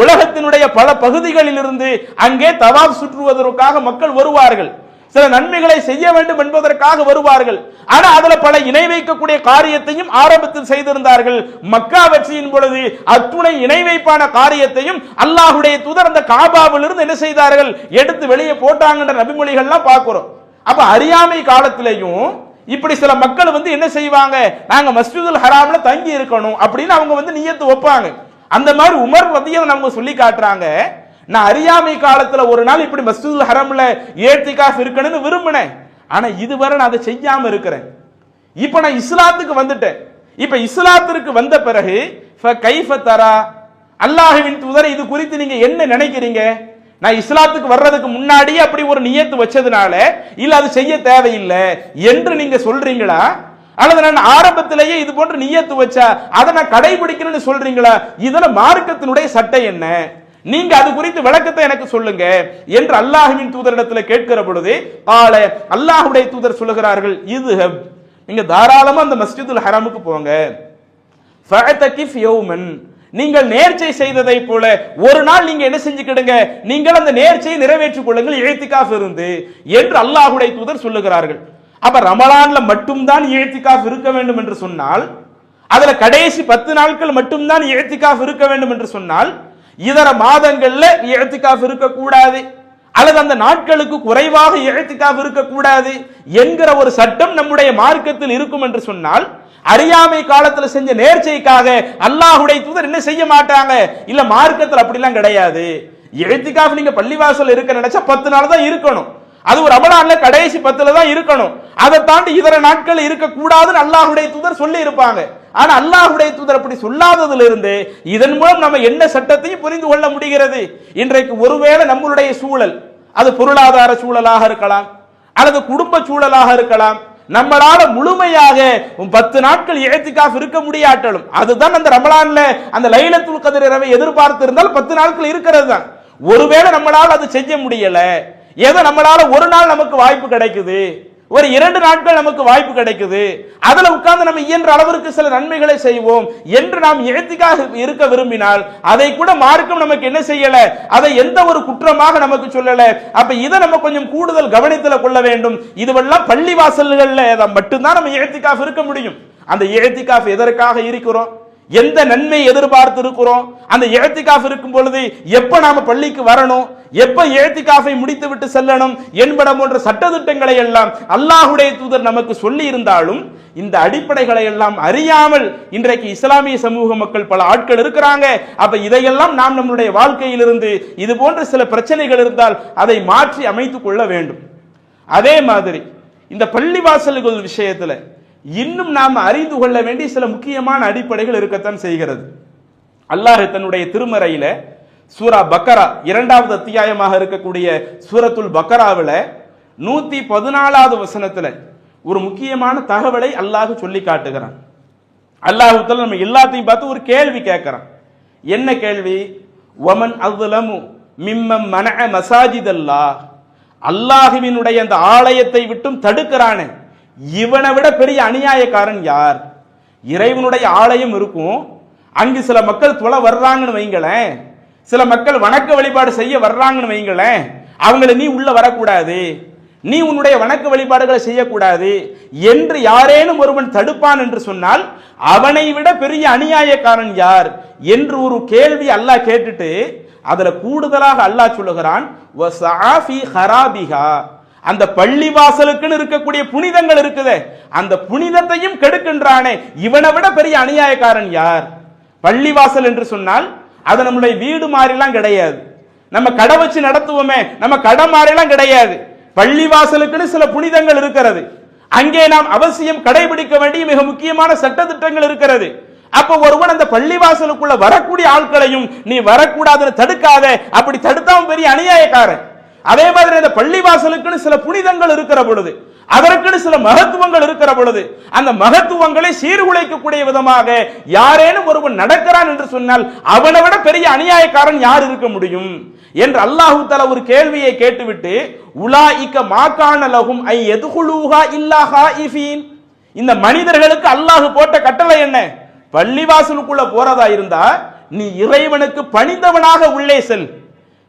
உலகத்தினுடைய பல பகுதிகளில் இருந்து அங்கே தவாப் சுற்றுவதற்காக மக்கள் வருவார்கள், சில நன்மைகளை செய்ய வேண்டும் என்பதற்காக வருவார்கள். ஆனா அதுல பல இணை வைக்கக்கூடிய காரியத்தையும் ஆரம்பத்தில் செய்திருந்தார்கள். மக்கா வெற்றியின் பொழுது அத்துணை இணை வைப்பான காரியத்தையும் அல்லாஹ்வுடைய தூதர் அந்த காபாவிலிருந்து என்ன செய்தார்கள், எடுத்து வெளியே போட்டாங்கன்ற நபிமொழிகள்லாம் பார்க்கிறோம். அப்ப அறியாமை காலத்திலையும் இப்படி சில மக்கள் வந்து என்ன செய்வாங்க, நாங்க மஸ்ஜிதுல் ஹராம்ல தங்கி இருக்கணும் அப்படின்னு அவங்க வந்து நியத்து வைப்பாங்க. அந்த மாதிரி உமர் ரலியல்லாஹு அவங்க சொல்லி காட்டுறாங்க, நான் அறியாமை காலத்துல ஒரு நாள் இப்படி மஸ்ஜிதுல் ஹரம்ல இஅ்திகாஃப் இருக்கணும்னு விரும்பினேன், ஆனா இதுவரை நான் அதை செய்யாம இருக்கிறேன். இப்ப நான் இஸ்லாத்துக்கு வந்துட்டேன். இப்ப இஸ்லாத்திற்கு வந்த பிறகு ஃபகைஃப தரா, அல்லாஹ்வின் தூதரை இது குறித்து நீங்க என்ன நினைக்கிறீங்க? நான் இஸ்லாத்துக்கு வர்றதுக்கு முன்னாடியே அப்படி ஒரு நியத்து வச்சதுனால இல்ல அது செய்ய தேவையில்லை என்று நீங்க சொல்றீங்களா, அல்லது நான் ஆரம்பத்திலேயே இது போன்ற நியத்து வச்சா அதை நான் கடைபிடிக்கணும்னு சொல்றீங்களா? இதுல மார்க்கத்தினுடைய சட்டம் என்ன, நீங்க அது குறித்து விளக்கத்தை எனக்கு சொல்லுங்க என்று அல்லாஹ்வின் தூதரிடத்தில் கேட்கிற பொழுது கால அல்லாஹ்வுடைய தூதர் சொல்லுகிறார்கள், இதுஹப், நீங்க தாராளமா அந்த மஸ்ஜிதுல் ஹராமுக்கு போங்க, ஃபஅதகிஃப் யௌமன், நீங்கள் நேர்ச்சை செய்ததை போல ஒரு நாள் நீங்க என்ன செஞ்சுக்கிடுங்க, நீங்கள் அந்த நேர்ச்சையை நிறைவேற்றிக் கொள்ளுங்கள் இஅ்திகாஃப் இருந்து என்று அல்லாஹ்வுடைய தூதர் சொல்லுகிறார்கள். அப்ப ரமலான்ல மட்டும்தான் இஅ்திகாஃப் இருக்க வேண்டும் என்று சொன்னால், அதுல கடைசி 10 நாட்கள் மட்டும்தான் இஅ்திகாஃப் இருக்க வேண்டும் என்று சொன்னால், இதர மாதங்கள்ல இஅ்திகாஃப் இருக்க கூடாது, அல்லது அந்த நாட்களுக்கு குறைவாக இஅ்திகாஃப் இருக்க கூடாது என்கிற ஒரு சட்டம் நம்முடைய மார்க்கத்தில் இருக்கும் என்று சொன்னால், அறியாமை காலத்துல செஞ்ச நேர்ச்சைக்காக அல்லாஹ்வுடைய தூதர் என்ன செய்ய மாட்டாங்க, இல்ல மார்க்கத்தில் அப்படிலாம் கிடையாது. இஅ்திகாஃப் நீங்க பள்ளிவாசல் இருக்க நினைச்சா 10 நாள் தான் இருக்கணும், அது ஒரு ரமலான்ல கடைசி 10ல தான் இருக்கணும், அதை தாண்டி இதர நாட்கள் இருக்க கூடாதுன்னு அல்லாஹ்வுடைய தூதர் சொல்லி இருப்பாங்க. ஆனா அல்லாஹ்வுடைய தூதர் அப்படி சொல்லாததுல இருந்து இதன் மூலம் நம்ம என்ன சட்டத்தையும் புரிந்து கொள்ள முடிகிறது. இன்றைக்கு ஒருவேளை நம்மளுடைய சூழல் அது பொருளாதார சூழலாக இருக்கலாம், அல்லது குடும்ப சூழலாக இருக்கலாம், நம்மளால முழுமையாக 10 நாட்கள் இஅ்திகாஃப் இருக்க முடியாட்டலும், அதுதான் அந்த ரமலான்ல அந்த லைலத்துல் கத்ர் இரவை எதிர்பார்த்து இருந்தால் 10 நாட்கள் இருக்கிறது தான். ஒருவேளை நம்மளால அது செய்ய முடியல, ஏதோ நம்மளால ஒரு நாள் நமக்கு வாய்ப்பு கிடைக்குது, ஒரு 2 நாட்கள் நமக்கு வாய்ப்பு கிடைக்குது, அதுல உட்கார்ந்து நம்ம இயன்ற அளவிற்கு சில நன்மைகளை செய்வோம் என்று நாம் இஅ்திகாஃப் இருக்க விரும்பினால் அதை கூட மார்க்கம் நமக்கு என்ன செய்யல, அதை எந்த ஒரு குற்றமாக நமக்கு சொல்லல. அப்ப இதை நம்ம கொஞ்சம் கூடுதல் கவனத்துல கொள்ள வேண்டும். இதுவெல்லாம் பள்ளி வாசல்கள்ல மட்டும்தான் நம்ம இஅ்திகாஃப் இருக்க முடியும். அந்த இஅ்திகாஃப் எதற்காக இருக்கிறோம், எந்த நன்மை எதிர்பார்த்து இருக்கிறோம்? அந்த இஅ்திகாஃப் இருக்கும் பொழுது எப்ப நாம பள்ளிக்கு வரணும், எப்ப இஅ்திகாஃபை முடித்து விட்டு செல்லணும் என்பன போன்ற சட்டதிட்டங்களை எல்லாம் அல்லாஹ்வுடைய தூதர் நமக்கு சொல்லி இருந்தாலும் இந்த அடிப்படைகளை எல்லாம் அறியாமல் இன்றைக்கு இஸ்லாமிய சமூக மக்கள் பல ஆட்கள் இருக்கிறாங்க. அப்ப இதையெல்லாம் நாம் நம்முடைய வாழ்க்கையிலிருந்து இது போன்ற சில பிரச்சனைகள் இருந்தால் அதை மாற்றி அமைத்துக் கொள்ள வேண்டும். அதே மாதிரி இந்த பள்ளிவாசல்கள் விஷயத்துல இன்னும் நாம் அறிந்து கொள்ள வேண்டிய சில முக்கியமான அடிப்படைகள் இருக்கத்தான் செய்கிறது. அல்லாஹ் தன்னுடைய திருமறையில சூரா பக்கரா 2வது அத்தியாயமாக இருக்கக்கூடிய சூரத்துல் பக்கராவில் 114வது வசனத்துல ஒரு முக்கியமான தகவலை அல்லாஹ் சொல்லி காட்டுகிறான். அல்லாஹ் தஆலா நம்ம எல்லாத்தையும் பார்த்து ஒரு கேள்வி கேட்கிறான். என்ன கேள்வி? வமன் அஸ்லமு மிம்மன் மனஅ மசாஜிதல்லாஹ், அல்லாஹ்வினுடைய அந்த ஆலயத்தை விட்டும் தடுக்கிறானே, இவனை விட பெரிய அநியாயக்காரன் யார்? இறைவனுடைய ஆலயம் இருக்கும், அங்கு சில மக்கள் தொழ வர்றாங்கன்னு வைங்களேன், சில மக்கள் வணக்க வழிபாடு செய்ய வர்றாங்கன்னு வைங்களேன், அவங்களை நீ உள்ள வரக்கூடாது, நீ உன்னுடைய வணக்க வழிபாடுகளை செய்யக்கூடாது என்று யாரேனும் ஒருவன் தடுப்பான் என்று சொன்னால் அவனை விட பெரிய அநியாயக்காரன் யார் என்று ஒரு கேள்வி அல்லாஹ் கேட்டுட்டு அதுல கூடுதலாக அல்லாஹ் சொல்லுகிறான், வஸஆஃபி ஹராபிஹா, அந்த பள்ளிவாசலுக்குன்னு இருக்கக்கூடிய புனிதங்கள் இருக்குதே அந்த புனிதத்தையும் கெடுக்கின்றானே, இவனை விட பெரிய அநியாயக்காரன் யார்? பள்ளிவாசல் என்று சொன்னால் அது நம்முடைய வீடு மாதிரிலாம் கிடையாது, நம்ம கடை வச்சு நடத்துவோமே நம்ம கடை மாதிரிலாம் கிடையாது. பள்ளிவாசலுக்குன்னு சில புனிதங்கள் இருக்கிறது, அங்கே நாம் அவசியம் கடைபிடிக்க வேண்டிய மிக முக்கியமான சட்டதிட்டங்கள் இருக்கிறது. அப்ப ஒருவன் அந்த பள்ளிவாசலுக்குள்ள வரக்கூடிய ஆட்களையும் நீ வரக்கூடாதுன்னு தடுக்காத, அப்படி தடுத்தாவும் பெரிய அநியாயக்காரன். அதே மாதிரி அந்த பள்ளிவாசலுக்குன்னு சில புனிதங்கள் இருக்கிற பொழுது, அதற்குன்னு சில மகத்துவங்கள் இருக்கிற பொழுது, அந்த மகத்துவங்களை சீர்குலைக்கக்கூடிய விதமாக யாரேனும் ஒருவன் நடக்கிறான் என்று சொன்னால் அவனை விட பெரிய அநியாயக்காரன் யார் இருக்க முடியும் என்று அல்லாஹ் தஆலா ஒரு கேள்வியை கேட்டுவிட்டு, உலாயிக மாகான லஹும் ஐ யதுகுலூஹா இல்லா ஹாயிஃபீன், இந்த மனிதர்களுக்கு அல்லாஹ் போட்ட கட்டளை என்ன? பள்ளிவாசலுக்குள்ள போறதா இருந்தா நீ இறைவனுக்கு பணிந்தவனாக உள்ளே செல்,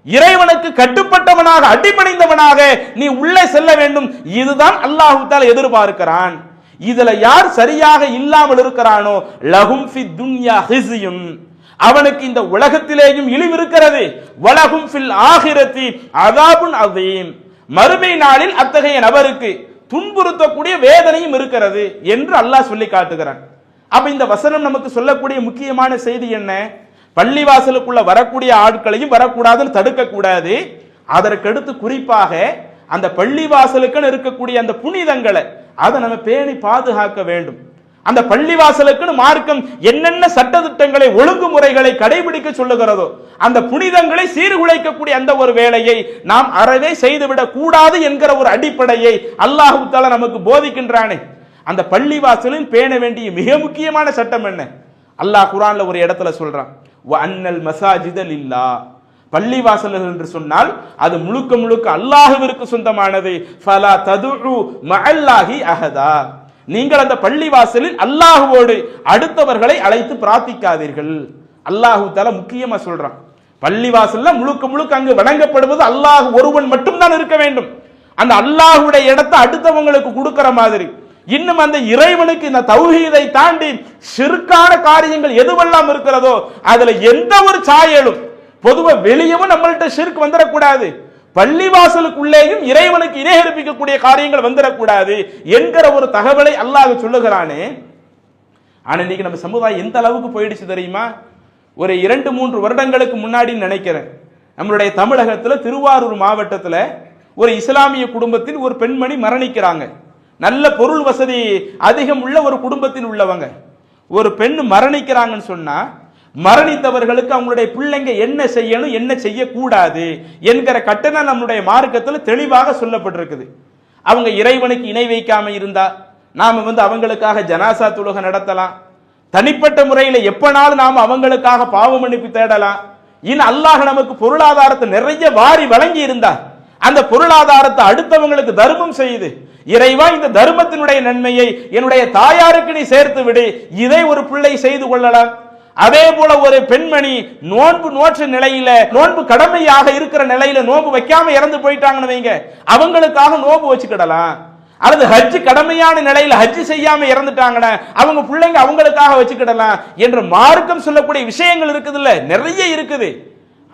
இறைவனுக்கு கட்டுப்பட்டவனாக அடிபணிந்தவனாக நீ உள்ளே செல்ல வேண்டும். இதுதான் அல்லாஹ் தஆலா எதிர்பார்க்கிறான். இதுல யார் சரியாக இல்லாமல் இருக்கிறானோ லஹும் ஃபித் துன்யா ஹிஸ்யும், அவனுக்கு இந்த உலகத்திலேயும் இழிவு இருக்கிறது, வலஹும் ஃபில் ஆகிரத்தி அஸாபுன் அதீம், மறுமை நாளில் அத்தகைய நபருக்கு துன்புறுத்தக்கூடிய வேதனையும் இருக்கிறது என்று அல்லாஹ் சொல்லி காட்டுகிறான். அப்ப இந்த வசனம் நமக்கு சொல்லக்கூடிய முக்கியமான செய்தி என்ன? பள்ளிவாசலுக்குள்ள வரக்கூடிய ஆட்களையும் வரக்கூடாதுன்னு தடுக்க கூடாது. அதற்கடுத்து குறிப்பாக அந்த பள்ளிவாசலுக்குன்னு இருக்கக்கூடிய அந்த புனிதங்களை அதை நம்ம பேணி பாதுகாக்க வேண்டும். அந்த பள்ளிவாசலுக்குன்னு மார்க்கம் என்னென்ன சட்டதிட்டங்களை ஒழுங்குமுறைகளை கடைபிடிக்க சொல்லுகிறதோ அந்த புனிதங்களை சீர்குலைக்கக்கூடிய அந்த ஒரு வேலையை நாம் அறவே செய்துவிடக் கூடாது என்கிற ஒரு அடிப்படையை அல்லாஹ் தஆலா நமக்கு போதிக்கின்றானே. அந்த பள்ளிவாசலில் பேண வேண்டிய மிக முக்கியமான சட்டம் என்ன? அல்லாஹ் குர்ஆன்ல ஒரு இடத்துல சொல்றான், வ அன்னல் மசாஜித லில்லாஹ், பள்ளிவாசல்கள் என்று சொன்னால் அது முழுக்க முழுக்க அல்லாஹ்விற்கு சொந்தமானது. ஃபலா ததுஉ மஅல்லாஹி அஹதா, நீங்கள் அந்த பள்ளிவாசலில் அல்லாஹ்வோடு அடுத்தவர்களை அழைத்து பிரார்த்திக்காதீர்கள். அல்லாஹ் தஆலா முக்கியமா சொல்றான், பள்ளிவாசல்ல முழுக்க முழுக்க அங்கு வணங்கப்படுவது அல்லாஹ் ஒருவன் மட்டும்தான் இருக்க வேண்டும். அந்த அல்லாஹ்வுடைய இடத்தை அடுத்தவங்களுக்கு கொடுக்கிற மாதிரி இன்னும் அந்த இறைவனுக்கு இந்த தௌஹீதை தாண்டி ஷிர்கான காரியங்கள் எதுவெல்லாம் இருக்கிறதோ அதுல எந்த ஒரு சாயலும் பொதுவா வெளியவும் நம்மள்ட்ட ஷிர்க் வந்துடக்கூடாது, பள்ளிவாசலுக்குள்ளேயும் இறைவனுக்கு இணை கற்பிக்கக்கூடிய காரியங்கள் வந்துடக்கூடாது என்கிற ஒரு தகவலை அல்லாஹ் சொல்லுகிறானே. ஆனா இன்னைக்கு நம்ம சமுதாயம் எந்த அளவுக்கு போயிடுச்சு தெரியுமா? ஒரு 2-3 வருடங்களுக்கு முன்னாடி நினைக்கிறேன், நம்மளுடைய தமிழகத்துல திருவாரூர் மாவட்டத்துல ஒரு இஸ்லாமிய குடும்பத்தில் ஒரு பெண்மணி மரணிக்கிறாங்க. நல்ல பொருள் வசதி அதிகம் உள்ள ஒரு குடும்பத்தில் உள்ளவங்க. ஒரு பெண் மரணிக்கிறாங்கன்னு சொன்னா மரணித்தவர்களுக்கு அவங்களுடைய பிள்ளைங்க என்ன செய்யணும் என்ன செய்யக்கூடாது என்கிற கட்டணம் நம்முடைய மார்க்கத்தில் தெளிவாக சொல்லப்பட்டிருக்குது. அவங்க இறைவனுக்கு இணை வைக்காம இருந்தா நாம அவங்களுக்காக ஜனாசா தொழுகை நடத்தலாம், தனிப்பட்ட முறையில் எப்பனாலும் நாம அவங்களுக்காக பாவ மன்னிப்பு தேடலாம். இன்னும் அல்லாஹ் நமக்கு பொருளாதாரத்தை நிறைய வாரி வழங்கி இருந்தா அந்த பொருளாதாரத்தை அடுத்தவங்களுக்கு தர்மம் செய்யுது, இறைவா இந்த தர்மத்தினுடைய நன்மையை என்னுடைய தாயாருக்கு நீ சேர்த்து விடு, இதை ஒரு பிள்ளை செய்து கொள்ளலாம். அதே போல ஒரு பெண்மணி நோன்பு நோற்ற நிலையில நோன்பு கடமையாக இருக்கிற நிலையில நோன்பு வைக்காம இறந்து போயிட்டாங்கன்னு வைங்க, அவங்களுக்காக நோன்பு வச்சுக்கிடலாம். அல்லது ஹஜ் கடமையான நிலையில் ஹஜ் செய்யாம இறந்துட்டாங்கன்னா அவங்க பிள்ளைங்க அவங்களுக்காக வச்சுக்கிடலாம் என்று மார்க்கம் சொல்லக்கூடிய விஷயங்கள் இருக்குது இல்ல, நிறைய இருக்குது.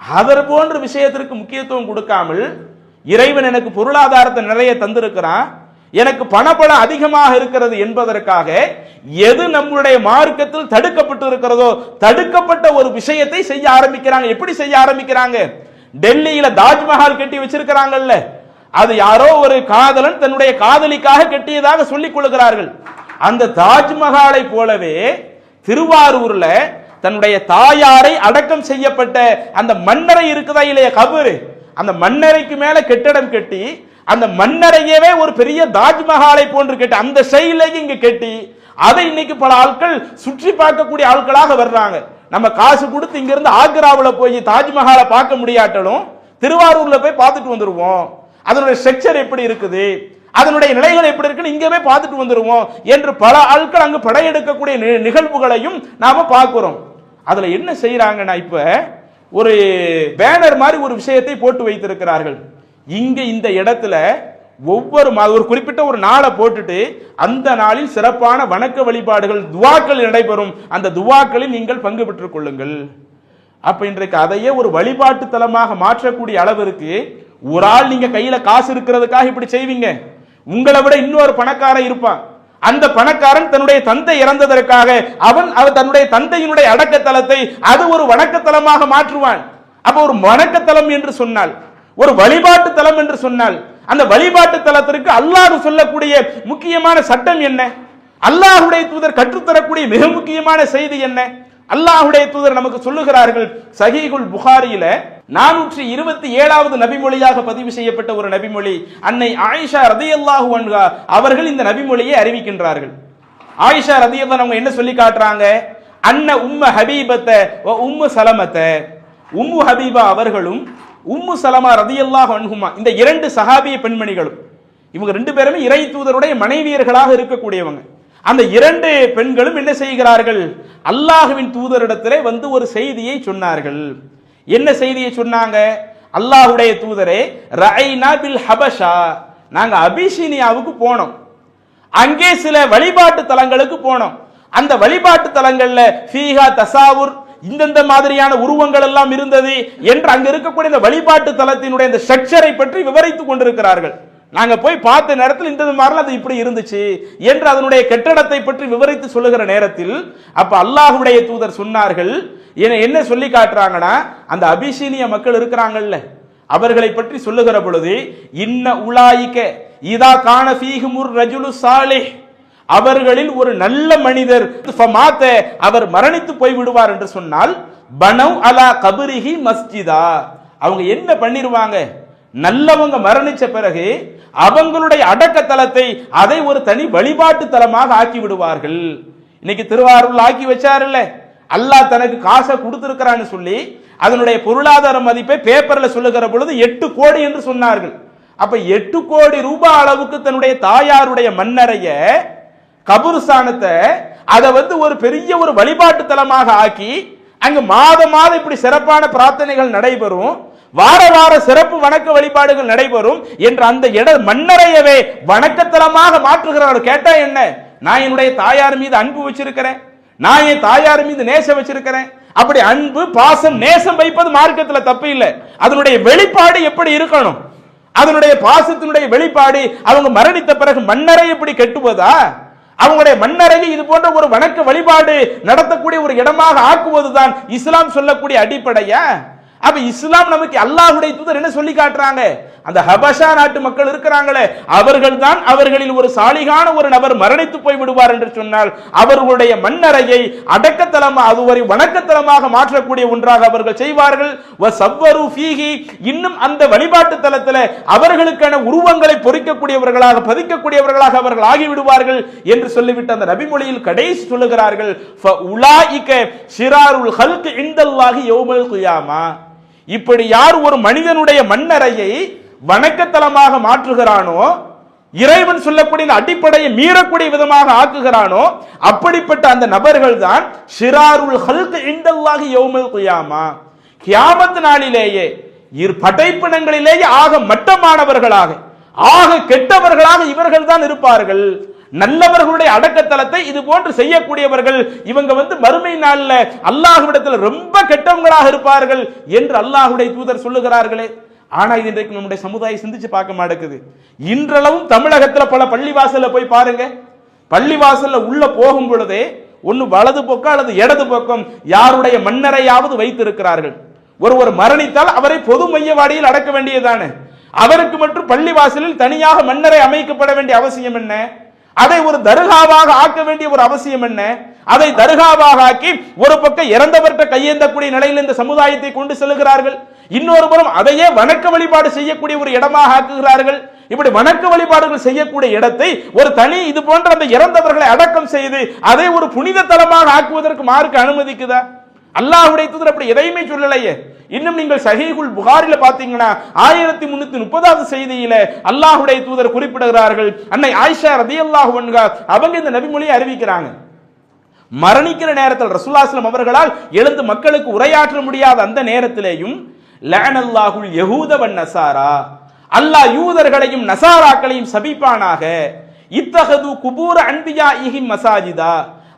அதர் போன்ற விஷயத்திற்கு முக்கியத்துவம் கொடுக்காமல் இறைவன் எனக்கு பொருளாதாரத்தை நிறைய தந்திருக்கிறான், எனக்கு பணபலம் அதிகமாக இருக்கிறது என்பதற்காக எது நம்முடைய மார்க்கத்தில் தடுக்கப்பட்டு இருக்கிறதோ தடுக்கப்பட்ட ஒரு விஷயத்தை செய்ய ஆரம்பிக்கிறாங்க. எப்படி செய்ய ஆரம்பிக்கிறாங்க? டெல்லியில தாஜ்மஹால் கட்டி வச்சிருக்கிறாங்கல்ல, அது யாரோ ஒரு காதலன் தன்னுடைய காதலிக்காக கட்டியதாக சொல்லிக் கொள்கிறார்கள். அந்த தாஜ்மஹாலை போலவே திருவாரூர்ல தன்னுடைய தாயாரை அடக்கம் செய்யப்பட்ட அந்த மன்னரை இருக்குதா இல்லையா, கபரு, அந்த மன்னரைக்கு மேல கெட்டிடம் கட்டி அந்த மன்னரையவே ஒரு பெரிய தாஜ்மஹாலை போன்று கட்டி அந்த செயலைக்கு இங்க கட்டி அதை இன்னைக்கு பல ஆட்கள் சுற்றி பார்க்கக்கூடிய ஆட்களாக வர்றாங்க. நம்ம காசு கொடுத்து இங்க இருந்து ஆக்ராவில் போய் தாஜ்மஹாலை பார்க்க முடியாட்டாலும் திருவாரூர்ல போய் பார்த்துட்டு வந்துருவோம், அதனுடைய ஸ்ட்ரக்சர் எப்படி இருக்குது, அதனுடைய நிலைகள் எப்படி இருக்குன்னு இங்கவே பார்த்துட்டு வந்துருவோம் என்று பல ஆட்கள் அங்கு படையெடுக்கக்கூடிய நிகழ்வுகளையும் நாம பார்க்கிறோம். அதுல என்ன செய்யறாங்கன்னா, இப்ப ஒரு பேனர் மாதிரி ஒரு விஷயத்தை போட்டு வைத்திருக்கிறார்கள். இங்க இந்த இடத்துல ஒவ்வொரு ஒரு குறிப்பிட்ட ஒரு நாளை போட்டுட்டு அந்த நாளில் சிறப்பான வணக்க வழிபாடுகள் துவாக்கள் நடைபெறும், அந்த துவாக்களில் நீங்கள் பங்கு பெற்றுக் கொள்ளுங்கள். அப்ப இன்றைக்கு அதையே ஒரு வழிபாட்டு தலமாக மாற்றக்கூடிய அளவிற்கு ஒரு ஆள் நீங்க கையில காசு இருக்கிறதுக்காக இப்படி செய்வீங்க. உங்களை விட இன்னொரு பணக்காரன் இருப்பான், அந்த பணக்காரன் தன்னுடைய தந்தை இறந்ததற்காக அவன் தன்னுடைய தந்தையினுடைய அடக்கத்தலத்தை அது ஒரு வணக்கத்தலமாக மாற்றுவான். அப்ப ஒரு வணக்கத்தலம் என்று சொன்னால், ஒரு வழிபாட்டு தலம் என்று சொன்னால், அந்த வழிபாட்டு தலத்திற்கு அல்லாஹ் சொல்லக்கூடிய முக்கியமான சட்டம் என்ன, அல்லாஹ்வுடைய தூதர் கற்றுத்தரக்கூடிய மிக முக்கியமான செய்தி என்ன? அல்லாஹ்வுடைய தூதர் நமக்கு சொல்லுகிறார்கள், சஹீஹுல் புகாரியில 427வது நபிமொழியாக பதிவு செய்யப்பட்ட ஒரு நபிமொழி, அன்னை ஆயிஷா ரலியல்லாஹு அன்ஹா அவர்கள் இந்த நபிமொழியை அறிவிக்கின்றார்கள். ஆயிஷா ரலியல்லாஹு அவங்க என்ன சொல்லி காட்டுறாங்க, அன்ன உம்ம ஹபீபத்த வ உம்மு சலமத்த, உம்மு ஹபீபா அவர்களும் உம்மு சலமா ரலியல்லாஹு அன்ஹுமா இந்த இரண்டு சஹாபிய பெண்மணிகளும், இவங்க ரெண்டு பேருமே இறை தூதருடைய மனைவியர்களாக இருக்கக்கூடியவங்க. அந்த இரண்டு பெண்களும் என்ன செய்கிறார்கள், அல்லாஹ்வின் தூதரிடத்திலே வந்து ஒரு செய்தியை சொன்னார்கள். என்ன செய்தியை சொன்னாங்க? அல்லாஹ்வுடைய தூதரே, ரஐனா பில் ஹபஷா, நாங்க அபிஷீனியாவுக்கு போனோம், அங்கே சில வழிபாட்டு தலங்களுக்கு போனோம். அந்த வழிபாட்டு தலங்கள்ல ஃபீஹா தசாவுர், இந்தந்த மாதிரியான உருவங்கள் எல்லாம் இருந்தது என்று அங்க இருக்கக்கூடிய இந்த வழிபாட்டு தலத்தினுடைய இந்த ஸ்ட்ரக்சரை பற்றி விவரித்துக் கொண்டிருக்கிறார்கள். நாங்க போய் பார்த்த நேரத்தில் இந்த மாதிரிலாம் அது இப்படி இருந்துச்சு என்று அதனுடைய கட்டடத்தை பற்றி விவரித்து சொல்லுகிற நேரத்தில் அப்ப அல்லாஹ்வுடைய தூதர் சொன்னார்கள், என்ன சொல்லி காட்டுறாங்கன்னா, அந்த அபிஷீனிய மக்கள் இருக்கிறாங்கல்ல அவர்களை பற்றி சொல்லுகிற பொழுது, இன்ன உலாயிக்க இதா கான ஃபீஹுமுர் ரஜுலு சாலிஹ், அவர்களில் ஒரு நல்ல மனிதர் அவர் மரணித்து போய் விடுவார் என்று சொன்னால், பனவ் அலா கபரிஹி மஸ்ஜிதா, அவங்க என்ன பண்ணிருவாங்க, நல்லவங்க மரணிச்ச பிறகு அவங்களுடைய அடக்கத்தலத்தை அதை ஒரு தனி வழிபாட்டு தலமாக ஆக்கி விடுவார்கள். இன்னைக்கு திருவாரூர்ல ஆக்கி வச்சாருல்ல, அல்லாஹ் தனக்கு காசை கொடுத்திருக்கிறான்னு சொல்லி அதனுடைய பொருளாதார மதிப்பை பேப்பர்ல சொல்லுகிற பொழுது 8 கோடி என்று சொன்னார்கள். அப்ப 8 கோடி ரூபாய் அளவுக்கு தன்னுடைய தாயாருடைய மண்ணறைய கபுர்ஸ்தானத்தை அதை வந்து ஒரு பெரிய ஒரு வழிபாட்டு தலமாக ஆக்கி அங்கு மாதம் இப்படி சிறப்பான பிரார்த்தனைகள் நடைபெறும், வார வார சிறப்பு வணக்க வழிபாடுகள் நடைபெறும் என்ற அந்த மண்ணறையவே வணக்கத்தலமாக மாற்றுகிறார்கள். கேட்டா என்ன, நான் என்னுடைய தாயார் மீது அன்பு வச்சிருக்கிறேன், நான் என் தாயார் மீது நேசம் வச்சிருக்கிறேன், அப்படி அன்பு பாசம் நேசம் வைப்பது மார்க்கத்தில் தப்பு இல்லை. அதனுடைய வெளிப்பாடு எப்படி இருக்கணும், அதனுடைய பாசத்தினுடைய வெளிப்பாடு அவங்க மரணித்த பிறகு மண்ணறை எப்படி கெட்டுவதா, அவங்களுடைய மண்ணறையை இது போன்ற ஒரு வணக்க வழிபாடு நடத்தக்கூடிய ஒரு இடமாக ஆக்குவதுதான் இஸ்லாம் சொல்லக்கூடிய அடிப்படையா? அப்ப இஸ்லாம் நமக்கு அல்லாஹ்வுடைய தூதர் என்ன சொல்லி காட்டுறாங்க, அந்த ஹபஷா நாட்டு மக்கள் இருக்கிறாங்களே அவர்கள் தான் அவர்களில் ஒரு சாலிகான ஒரு நபர் மரணித்து போய் விடுவார் என்று சொன்னால் அவர்களுடைய மண்ணறையை அடக்கத்தலமாக அது ஒரு வணக்கத்தலமாக மாற்றக்கூடிய ஒன்றாக அவர்கள் செய்வார்கள். இன்னும் அந்த வழிபாட்டு தலத்தில் அவர்களுக்கான உருவங்களை பொறிக்கக்கூடியவர்களாக பதிக்கக்கூடியவர்களாக அவர்கள் ஆகிவிடுவார்கள் என்று சொல்லிவிட்டு அந்த நபிமொழியில் கடைசி சொல்லுகிறார்கள், இப்படி யார் ஒரு மனிதனுடைய மண்ணறையை வணக்கத்தலமாக மாற்றுகிறானோ, இறைவன் சொல்லக்கூடிய அடிப்படையை மீறக்கூடிய விதமாக ஆக்குகிறானோ, அப்படிப்பட்ட அந்த நபர்கள் தான் ஷிராருல் ஹல்க் இன்தல்லாஹி யௌமல் கியாமா, கியாமத் நாளிலேயே இரு படைப்பினங்களிலேயே ஆக மட்டமானவர்களாக ஆக கெட்டவர்களாக இவர்கள் தான் இருப்பார்கள். நல்லவர்களுடைய அடக்கத்தலத்தை இது போன்று செய்யக்கூடியவர்கள் இவங்க மறுமை நாள்ல அல்லாஹ்விடத்தில் ரொம்ப கெட்டவங்களாக இருப்பார்கள் என்று அல்லாஹ்வுடைய தூதர் சொல்லுகிறார்களே. ஆனா இது இன்றைக்கு நம்முடைய சமுதாயம் சிந்திச்சு பார்க்க மாட்டேங்குது. இன்றளவும் தமிழகத்துல பல பள்ளிவாசல்ல போய் பாருங்க, பள்ளிவாசல்ல உள்ள போகும் பொழுதே ஒன்னு வலது பக்கம் அல்லது இடது பக்கம் யாருடைய மண்ணறையாவது வைத்திருக்கிறார்கள். ஒருவர் மரணித்தால் அவரை பொது மையவாடியில் அடக்க வேண்டியதானே, அவருக்கு மட்டும் பள்ளிவாசலில் தனியாக மண்ணறை அமைக்கப்பட வேண்டிய அவசியம் என்ன? அதை ஒரு தர்காவாக ஆக்க வேண்டிய ஒரு அவசியம் என்ன? அதை தர்காவாக ஆக்கி ஒரு பக்கம் இறந்தவர்கிட்ட கையேந்தக்கூடிய நிலையில் இந்த சமுதாயத்தை கொண்டு செல்கிறார்கள். இன்னொரு புறம் அதையே வணக்க வழிபாடு செய்யக்கூடிய ஒரு இடமாக ஆக்குகிறார்கள். இப்படி வணக்க வழிபாடுகள் செய்யக்கூடிய இடத்தை ஒரு தனி இது போன்ற அந்த இறந்தவர்களை அடக்கம் செய்து அதை ஒரு புனித தலமாக ஆக்குவதற்கு மார்க்க அனுமதிக்குதா? அல்லாஹ்வுடைய தூதர் அப்படி எதையுமே சொல்லலையே. இன்னும் நீங்கள் சஹீஹுல் புகாரில பாத்தீங்கன்னா 1330வது செய்தியில அல்லாஹ்வுடைய தூதர் குறிப்பிடுகிறார்கள், அன்னை ஆயிஷா ரலியல்லாஹு அன்ஹா அவங்க இந்த நபிமொழியை அறிவிக்கிறாங்க. மரணிக்கிற நேரத்தில் ரசூலுல்லாஹி ஸல்லல்லாஹு அலைஹி வஸல்லம் அவர்களால் எழுந்து மக்களுக்கு உரையாற்ற முடியாத அந்த நேரத்திலேயும் லஅனல்லாஹுல் யஹூத வன் நஸாரா, அல்லாஹ் யூதர்களையும் நசாராக்களையும் சபிப்பானாக, இத்தஹது குபூர அன்பியாஇஹிம் மசாஜிதா,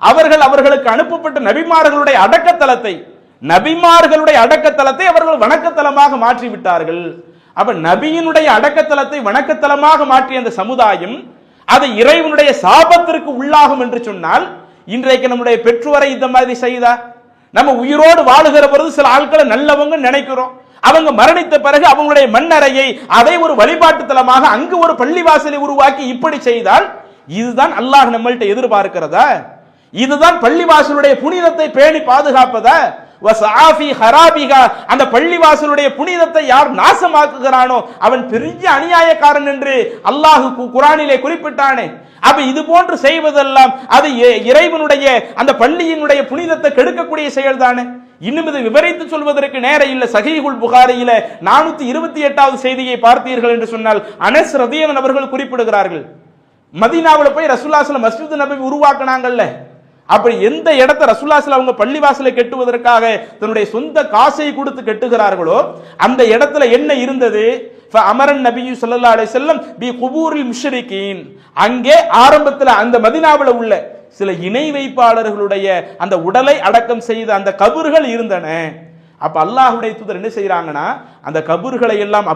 அவர்களுக்கு அனுப்பப்பட்ட நபிமார்களுடைய அடக்கத்தலத்தை அவர்கள் வணக்கத்தலமாக மாற்றி விட்டார்கள். அப்ப நபியினுடைய அடக்கத்தலத்தை வணக்கத்தலமாக மாற்றிய அந்த சமுதாயம் அது இறைவனுடைய சாபத்திற்கு உள்ளாகும் என்று சொன்னால், இன்றைக்கு நம்முடைய பெற்றோரை இந்த மாதிரி செய்தா? நம்ம உயிரோடு வாழுகிற பொழுது சில ஆட்களை நல்லவங்க நினைக்கிறோம், அவங்க மரணித்த பிறகு அவங்களுடைய மண்ணறையை அதை ஒரு வழிபாட்டு தலமாக அங்கு ஒரு பள்ளிவாசலை உருவாக்கி இப்படி செய்தால் இதுதான் அல்லாஹ் நம்மள்ட்ட எதிர்பார்க்கிறதா? இதுதான் பள்ளிவாசலுடைய புனிதத்தை பேணி பாதுகாப்பதா? அந்த பள்ளிவாசலுடைய புனிதத்தை யார் நாசமாக்குகிறானோ அவன் பெரிய அநியாயக்காரன் என்று அல்லாஹ் குர்ஆனிலே குறிப்பிட்டானே. அப்ப இது போன்று செய்வதெல்லாம் அது இறைவனுடைய அந்த பள்ளியினுடைய புனிதத்தை கெடுக்கக்கூடிய செயல் தானே. இன்னும் இது விவரித்து சொல்வதற்கு நேரம் இல்ல. சஹீஹுல் புகாரியில 428வது செய்தியை பார்த்தீர்கள் என்று சொன்னால் அனஸ் ரலியல்லாஹு அவர்கள் குறிப்பிடுகிறார்கள், மதீனாவுல போய் ரசூலுல்லாஹி ஸல்லல்லாஹு அலைஹி வஸல்லம் மஸ்ஜித் நபவி உருவாக்குனாங்கல்ல, அப்படி எந்த இடத்தை ரசூலுல்லாஹி ஸல்லல்லாஹு அலைஹி வஸல்லம் அவங்க பள்ளிவாசலை கட்டுவதற்காக தன்னுடைய சொந்த காசை கொடுத்து கட்டுகிறார்களோ அந்த இடத்துல என்ன இருந்தது? அமரன் நபியு ஸல்லல்லாஹு அலைஹி வஸல்லம் பி குபூரில் முஷ்ரிகீன், அங்கே ஆரம்பத்தில் அந்த மதீனாவுல உள்ள சில இணை வைப்பாளர்களுடைய அந்த உடலை அடக்கம் செய்த அந்த கபர்கள் இருந்தன. அப்ப அல்லாஹ்வுடைய தூதர் என்ன செய்யறாங்கன்னா அந்த கபர்களை எல்லாம்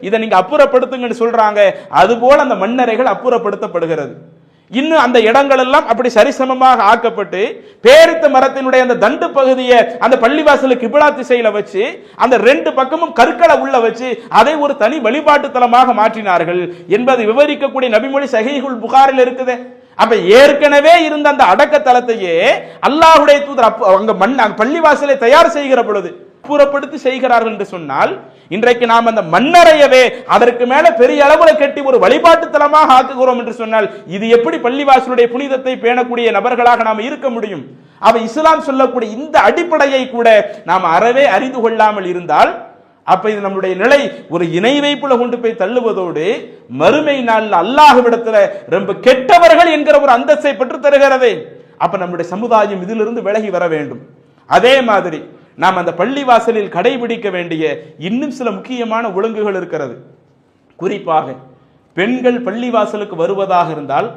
இதை நீங்க அப்புறப்படுத்துங்கன்னு சொல்றாங்க. அதுபோல அந்த மண்ணறைகள் அப்புறப்படுத்தப்படுகிறது. இன்னும் அந்த இடங்கள் எல்லாம் அப்படி சரிசமமாக ஆக்கப்பட்டு பேரித்த மரத்தினுடைய அந்த தண்டு பகுதியை அந்த பள்ளிவாசலுக்கு கிபிலா திசையில வச்சு அந்த ரெண்டு பக்கமும் கற்களை உள்ள வச்சு அதை ஒரு தனி வழிபாட்டு தலமாக மாற்றினார்கள் என்பதை விவரிக்கக்கூடிய நபிமொழி சஹீஹுல் புகாரில் இருக்குது. அப்ப ஏற்கனவே இருந்த அந்த அடக்க தலத்தையே அல்லாஹ்வுடைய தூதர் அங்க பள்ளிவாசலை தயார் செய்கிற பொழுது அப்புறப்படுத்தி செய்கிறார்கள் என்று சொன்னால், இன்றைக்கு நாம் அந்த மண்ணறையவே அதற்கு மேல பெரிய அளவுல கட்டி ஒரு வழிபாட்டு தலமாக ஆக்குகிறோம் என்று சொன்னால் இது எப்படி பள்ளிவாசலுடைய புனிதத்தை பேணக்கூடிய நபர்களாக நாம் இருக்க முடியும்? அவ இஸ்லாம் சொல்லக்கூடிய இந்த அடிப்படையை கூட நாம் அறவே அறிந்து கொள்ளாமல் இருந்தால் அப்ப இது நம்முடைய நிலை ஒரு இணை வைப்புல கொண்டு போய் தள்ளுவதோடு மறுமை நாள் அல்லாஹ்விடத்துல ரொம்ப கெட்டவர்கள் என்கிற ஒரு அந்தஸ்தை பெற்று தருகிறது. அப்ப நம்முடைய சமுதாயம் இதிலிருந்து விலகி வர வேண்டும். அதே மாதிரி நாம் அந்த பள்ளிவாசலில் கடைபிடிக்க வேண்டிய இன்னும் சில முக்கியமான ஒழுங்குகள் இருக்கிறது. குறிப்பாக பெண்கள் பள்ளிவாசலுக்கு வருவதாக இருந்தால்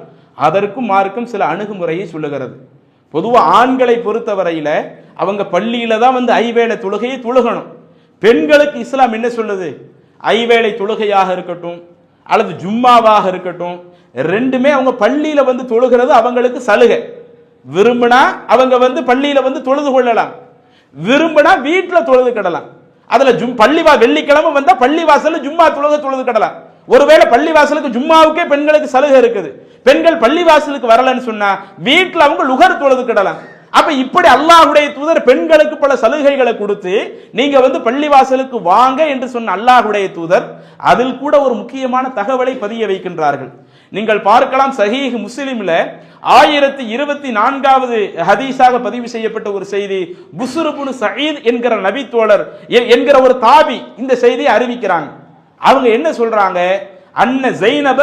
அதற்கும் மார்க்கம் சில அணுகுமுறையை சொல்லுகிறது. பொதுவாக ஆண்களை பொறுத்தவரையில அவங்க பள்ளியில தான் ஐவேளை தொழுகையை தொழுகணும். பெண்களுக்கு இஸ்லாம் என்ன சொல்லுது? ஐவேளை தொழுகையாக இருக்கட்டும் அல்லது ஜும்மாவாக இருக்கட்டும், ரெண்டுமே அவங்க பள்ளியில தொழுகிறது அவங்களுக்கு சலுகை. விரும்பினா அவங்க பள்ளியில தொழுது கொள்ளலாம், விரும்பினா வீட்டுல தொழுது கிடலாம். அதுல வெள்ளிக்கிழமை வந்தா பள்ளிவாசல் ஜும்மா தொழுது கிடலாம். ஒருவேளை பள்ளிவாசலுக்கு ஜும்மாவுக்கே பெண்களுக்கு சலுகை இருக்குது, பெண்கள் பள்ளிவாசலுக்கு வரலன்னு சொன்னா வீட்டுல அவங்க லுகர் தொழுது கிடலாம். அப்ப இப்படி அல்லாஹ்வுடைய தூதர் பெண்களுக்கு பல சலுகைகளை கொடுத்து நீங்க பள்ளிவாசலுக்கு வாங்க என்று சொன்ன அல்லாஹ்வுடைய தூதர் அதில் கூட ஒரு முக்கியமான தகவலை பதிய வைக்கின்றார்கள். நீங்கள் பார்க்கலாம், சஹீஹ் முஸ்லிம்ல 1024வது ஹதீஸாக பதிவு செய்யப்பட்ட ஒரு செய்தி. புஸ்ர் இப்னு சயீத் என்கிற நபி தோழர் என்கிற ஒரு தாபி இந்த செய்தியை அறிவிக்கிறாங்க. அவங்க என்ன சொல்றாங்க? அன்ன ஸைனப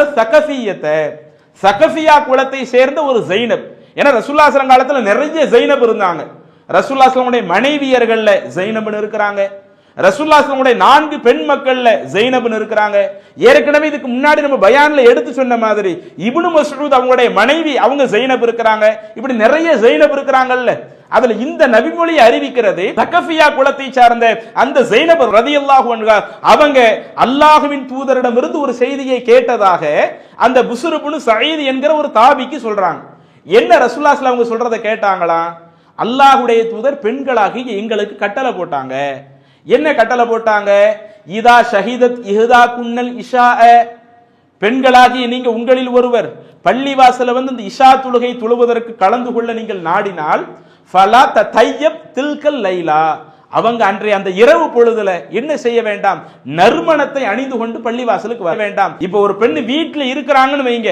சகஃபியா குலத்தை சேர்ந்த ஒரு ஸைனப். ஏன்னா ரசூலுல்லாஹி ஸல்லல்லாஹு அலைஹி காலத்துல நிறைய ஸைனப் இருந்தாங்க. ரசூலுல்லாஹி ஸல்லல்லாஹு அலைஹி மனைவியர்கள்ல ஸைனப்னு இருக்கிறாங்க, ரசூலுல்லாஹி ஸல்லல்லாஹு அலைஹி வஸல்லம் 4 பெண் மக்கள்ல ஜைனப்னு இருக்கிறாங்க. ஏற்கனவே இதுக்கு முன்னாடி நம்ம பயான்ல எடுத்து சொன்ன மாதிரி இப்னு மஸ்ஊத் அவங்களுடைய மனைவி அவங்க ஜைனப் இருக்கிறாங்க. இப்படி நிறைய ஜைனப் இருக்கிறாங்கல்ல. அதுல இந்த நபிமொழியை அறிவிக்கிறது தகஃபியா குலத்தை சார்ந்த அந்த ஜைனப் ரலியல்லாஹு அன்ஹா அவங்க அல்லாஹ்வின் தூதரிடமிருந்து ஒரு செய்தியை கேட்டதாக அந்த புஸ்ர் இப்னு சயீத் என்கிற ஒரு தாபிக்கு சொல்றாங்க. என்ன ரசூலுல்லாஹி ஸல்லல்லாஹு அலைஹி வஸல்லம் அவங்க சொல்றதை கேட்டாங்களா? அல்லாஹ்வுடைய தூதர் பெண்களாகி எங்களுக்கு கட்டளை போட்டாங்க. என்ன கட்டளை போட்டாங்க? இதா ஷஹீதத் இஹ்தா குன்னல் இஷா, பெண்களாகிய நீங்க உங்களில் ஒருவர் பள்ளிவாசல வந்து இந்த இஷா தொழுகை தொழுவதற்கு கலந்து கொள்ள நீங்கள் நாடினால் ஃபலா ததையப் தில்கல் லைலா, அவங்க அன்றைய அந்த இரவு பொழுதுல என்ன செய்ய வேண்டாம்? நறுமணத்தை அணிந்து கொண்டு பள்ளிவாசலுக்கு வர வேண்டாம். இப்போ ஒரு பெண் வீட்டுல இருக்கிறாங்கன்னு வைங்க,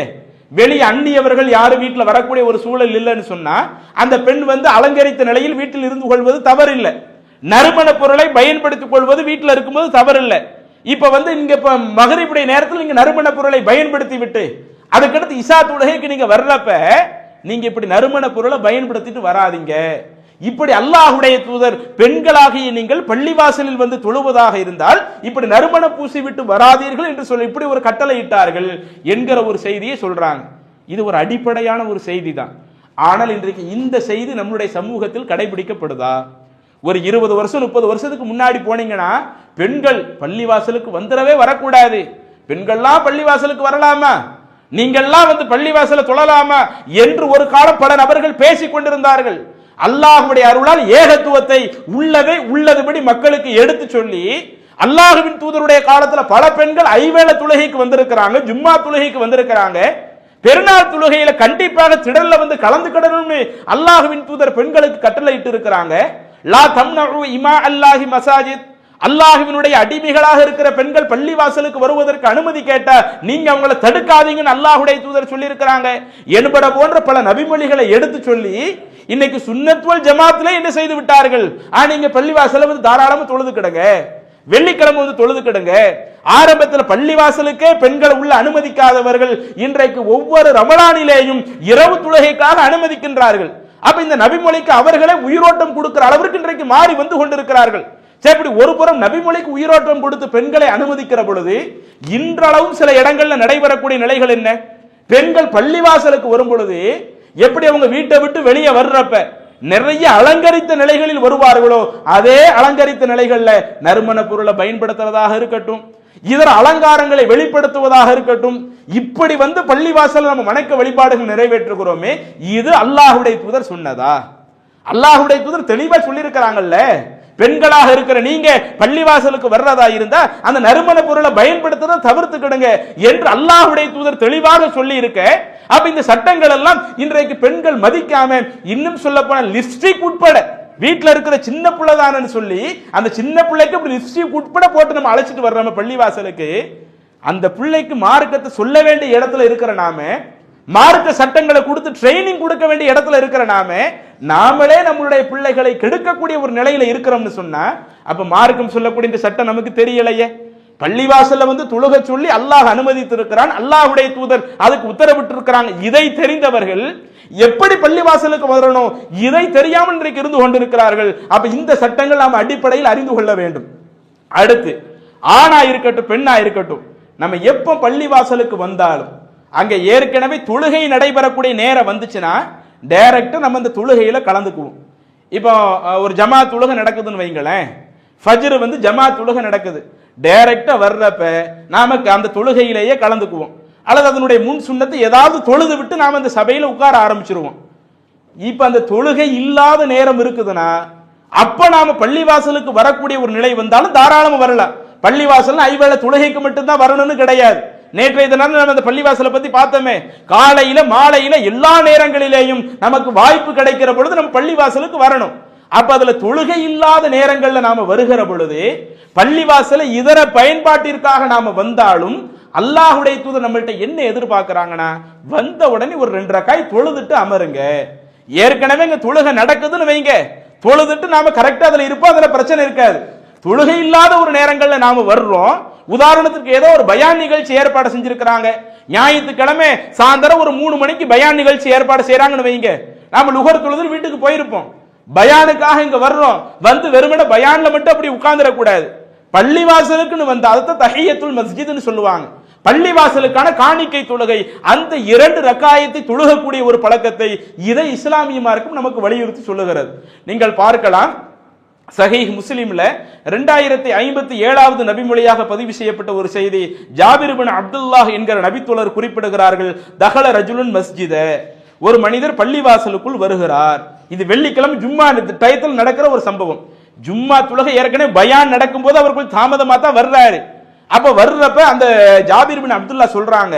வெளியே அந்நியவர்கள் யாரும் வீட்டில் வரக்கூடிய ஒரு சூழல் இல்லைன்னு சொன்னா அந்த பெண் வந்து அலங்கரித்த நிலையில் வீட்டில் இருந்து கொள்வது தவறில்லை. நறுமண பொருளை பயன்படுத்திக் கொள்வது வீட்டில் இருக்கும்போது தவறில்லை. இப்ப வந்து நீங்க இப்ப மகரிபுடைய நேரத்தில் நீங்க நறுமண பொருளை பயன்படுத்தி விட்டு அதுக்கடுத்து இஷா தொழுகைக்கு நீங்க வர்றப்ப நீங்க இப்படி நறுமண பொருளை பயன்படுத்திட்டு வராதீங்க. இப்படி அல்லாஹ்வுடைய தூதர் பெண்களாகிய நீங்கள் பள்ளிவாசலில் வந்து தொழுவதாக இருந்தால் இப்படி நறுமண பூசி விட்டு வராதீர்கள் என்று சொல்லி இப்படி ஒரு கட்டளை இட்டார்கள் என்கிற ஒரு செய்தியை சொல்றாங்க. இது ஒரு அடிப்படையான ஒரு செய்தி தான். ஆனால் இன்றைக்கு இந்த செய்தி நம்முடைய சமூகத்தில் கடைபிடிக்கப்படுதா? ஒரு 20 வருஷம் 30 வருஷத்துக்கு முன்னாடி போனீங்கன்னா பெண்கள் பள்ளிவாசலுக்கு வந்துடவே வரக்கூடாது, பெண்கள்லாம் பள்ளிவாசலுக்கு வரலாமா, நீங்கள்லாம் வந்து பள்ளிவாசல தொழலாமா என்று ஒரு காலம் பல நபர்கள் பேசிக் கொண்டிருந்தார்கள். அல்லாஹ்வுடைய அருளால் ஏகத்துவத்தை உள்ளவே உள்ளதுபடி மக்களுக்கு எடுத்து சொல்லி அல்லாஹ்வின் தூதருடைய காலத்துல பல பெண்கள் ஐவேளை தொழுகைக்கு வந்திருக்கிறாங்க, ஜும்மா தொழுகைக்கு வந்திருக்கிறாங்க. பெருநாள் தொழுகையில கண்டிப்பாக திடல்ல வந்து கலந்துக்கிடணும்னு அல்லாஹ்வின் தூதர் பெண்களுக்கு கட்டளையிட்டு இருக்கிறாங்க. லா தம்னஉ இமா அல்லாஹி மசாஜித், அல்லாஹ்வினுடைய அடிமைகளாக இருக்கிற பெண்கள் பள்ளிவாசலுக்கு வருவதற்கு அனுமதி கேட்டா நீங்க அவங்களை தடுக்காதீங்கன்னு அல்லாஹ்வுடைய தூதர் சொல்லி இருக்கிறாங்க என்பன போன்ற பல நபிமொழிகளை எடுத்து சொல்லி இன்னைக்கு சுன்னத் வல் ஜமாத்ல என்ன செய்து விட்டார்கள்? நீங்க பள்ளிவாசல வந்து தாராளமா தொழுது கிடுங்க, வெள்ளிக்கிழமை வந்து தொழுது கிடுங்க. ஆரம்பத்தில் பள்ளிவாசலுக்கே பெண்கள் உள்ள அனுமதிக்காதவர்கள் இன்றைக்கு ஒவ்வொரு ரமலானிலேயும் இரவு தொழுகைக்காக அனுமதிக்கின்றார்கள். அப்ப இந்த நபிமொழிக்கு அவர்களே உயிரோட்டம் கொடுக்கிற அளவிற்கு இன்றைக்கு மாறி வந்து கொண்டிருக்கிறார்கள். இப்படி ஒரு புறம் நபிமொழிக்கு உயிரோட்டம் கொடுத்து பெண்களை அனுமதிக்கிற பொழுது இன்றளவும் சில இடங்கள்ல நடைபெறக்கூடிய நிலைகள் என்ன? பெண்கள் பள்ளிவாசலுக்கு வரும் பொழுது எப்படி அவங்க வீட்டை விட்டு வெளியே வர்றப்ப நிறைய அலங்கரித்த நிலைகளில் வருவார்களோ அதே அலங்கரித்த நிலைகள்ல நறுமண பொருளை பயன்படுத்துவதாக இருக்கட்டும், இதர அலங்காரங்களை வெளிப்படுத்துவதாக இருக்கட்டும், இப்படி வந்து பள்ளிவாசல் நம்ம வணக்க வழிபாடுகள் நிறைவேற்றுகிறோமே, இது அல்லாஹ்வுடைய தூதர் சொன்னதா? அல்லாஹ்வுடைய தூதர் தெளிவா சொல்லி இருக்கிறாங்கல்ல, பெண்களாக இருக்கிற நீங்க பள்ளிவாசலுக்கு வர்றதா இருந்தா அந்த நறுமண பொருளை பயன்படுத்துறத தவிர்த்துக்கிடுங்க என்று அல்லாஹ்வுடைய தூதர் தெளிவாக சொல்லி இருக்க. அப்ப இந்த சட்டங்கள் எல்லாம் இன்றைக்கு பெண்கள் மதிக்காம, இன்னும் சொல்ல போன லிப்ஸ்டிக் உட்பட வீட்டுல இருக்கிற சின்ன பிள்ளைதானு சொல்லி அந்த சின்ன பிள்ளைக்கு இப்படி லிப்ஸ்டிக் உட்பட போட்டு நம்ம அழைச்சிட்டு வர்றோம் பள்ளிவாசலுக்கு. அந்த பிள்ளைக்கு மார்க்கத்தை சொல்ல வேண்டிய இடத்துல இருக்கிற நாம, மார்க்க சட்டங்களை கொடுத்து ட்ரைனிங் கொடுக்க வேண்டிய இடத்துல இருக்கிற நாமளே நம்மளுடைய பிள்ளைகளை கெடுக்கக்கூடிய ஒரு நிலையில இருக்கிறோம்னு சொன்னா அப்ப மார்க்கம் சொல்லக்கூடிய இந்த சட்டம் நமக்கு தெரியலையே. பள்ளிவாசல்ல வந்து தொழுக சொல்லி அல்லாஹ் அனுமதித்து இருக்கிறான், அல்லாஹ்வுடைய தூதர் அதுக்கு உத்தரவிட்டு இருக்கிறாங்க. இதை தெரிந்தவர்கள் எப்படி பள்ளிவாசலுக்கு வரணும் இதை தெரியாமல் இன்றைக்கு இருந்து கொண்டிருக்கிறார்கள். அப்ப இந்த சட்டங்கள் நாம் அடிப்படையில் அறிந்து கொள்ள வேண்டும். அடுத்து ஆணா இருக்கட்டும் பெண்ணா இருக்கட்டும், நம்ம எப்ப பள்ளிவாசலுக்கு வந்தாலும் அங்க ஏற்கனவே தொழுகை நடைபெறக்கூடிய நேரம் வந்துச்சுன்னா டைரக்டா நம்ம அந்த தொழுகையில கலந்துக்குவோம். இப்போ ஒரு ஜமாத் தொழுகை நடக்குதுன்னு வைங்களேன், ஃபஜ்ர் வந்து ஜமாத் தொழுகை நடக்குது, டைரக்டா வர்றப்ப நாம அந்த தொழுகையிலேயே கலந்துக்குவோம். அல்லது அதனுடைய முன் சுன்னத்தை ஏதாவது தொழுது விட்டு நாம அந்த சபையில உட்கார ஆரம்பிச்சிருவோம். இப்ப அந்த தொழுகை இல்லாத நேரம் இருக்குதுன்னா அப்ப நாம பள்ளிவாசலுக்கு வரக்கூடிய ஒரு நிலை வந்தாலும் தாராளமா வரலாம். பள்ளிவாசல் ஐவேளை தொழுகைக்கு மட்டும்தான் வரணும்னு கிடையாது. நேற்றைய தினம் நம்ம அந்த பள்ளிவாசலை பத்தி பார்த்தோமே, காலையில மாலையில எல்லா நேரங்களிலேயும் நமக்கு வாய்ப்பு கிடைக்கிற பொழுது நம்ம பள்ளிவாசலுக்கு வரணும். அப்ப அதுல தொழுகை இல்லாத நேரங்கள்ல நாம வருகிற பொழுது பள்ளிவாசல இதர பயன்பாட்டிற்காக நாம வந்தாலும் அல்லாஹ்வுடைய தூதர் நம்மள்ட்ட என்ன எதிர்பார்க்கிறாங்கன்னா, வந்த உடனே ஒரு 2 ரக்காய் தொழுதுட்டு அமருங்க. ஏற்கனவே இங்க தொழுகை நடக்குதுன்னு வைங்க, தொழுதுட்டு நாம கரெக்டா அதுல இருப்போம், அதுல பிரச்சனை இருக்காது. தொழுகை இல்லாத ஒரு நேரங்கள்ல நாம வர்றோம். உதாரணத்துக்கு ஏதோ ஒரு பயான் நிகழ்ச்சி ஏற்பாடு செஞ்சிருக்கிறாங்க, ஞாயிற்றுக்கிழமை சாயந்தரம் ஒரு 3 மணிக்கு பயான் நிகழ்ச்சி ஏற்பாடு செய்யறாங்கன்னு வைங்க, நாம லுகர் தொழுது வீட்டுக்கு போயிருப்போம். பயானுக்காக இங்க வர்றோம், வந்து வெறுமனே பயான்ல மட்டும் அப்படி உட்கார்ந்துடக்கூடாது. பள்ளிவாசலுக்குன்னு வந்து அதை தஹியத்துல் மஸ்ஜித்னு சொல்லுவாங்க. பள்ளிவாசலுக்கான காணிக்கை தொழுகை, அந்த 2 ரக்காயத்தை தொழுகக்கூடிய ஒரு பழக்கத்தை இதை இஸ்லாமிய மார்க்கம் நமக்கு வலியுறுத்தி சொல்லுகிறது. நீங்கள் பார்க்கலாம், சஹீஹ் முஸ்லிம்ல 2057வது நபிமொழியாக பதிவு செய்யப்பட்ட ஒரு செய்தி, ஜாபிர் இப்னு அப்துல்லாஹ் என்கிற நபித்தோழர் குறிப்பிடுகிறார்கள், தஹல ரஜுலுன் மஸ்ஜித, ஒரு மனிதர் பள்ளிவாசலுக்குள் வருகிறார். இது வெள்ளிக்கிழமை ஜும்மா டயத்தில் நடக்கிற ஒரு சம்பவம். ஜும்மா தொழுகை ஏற்கனவே பயான் நடக்கும் போது அவர்கள் தாமதமா தான் வர்றாரு. அப்ப வர்றப்ப அந்த ஜாபிர் இப்னு அப்துல்லா சொல்றாங்க,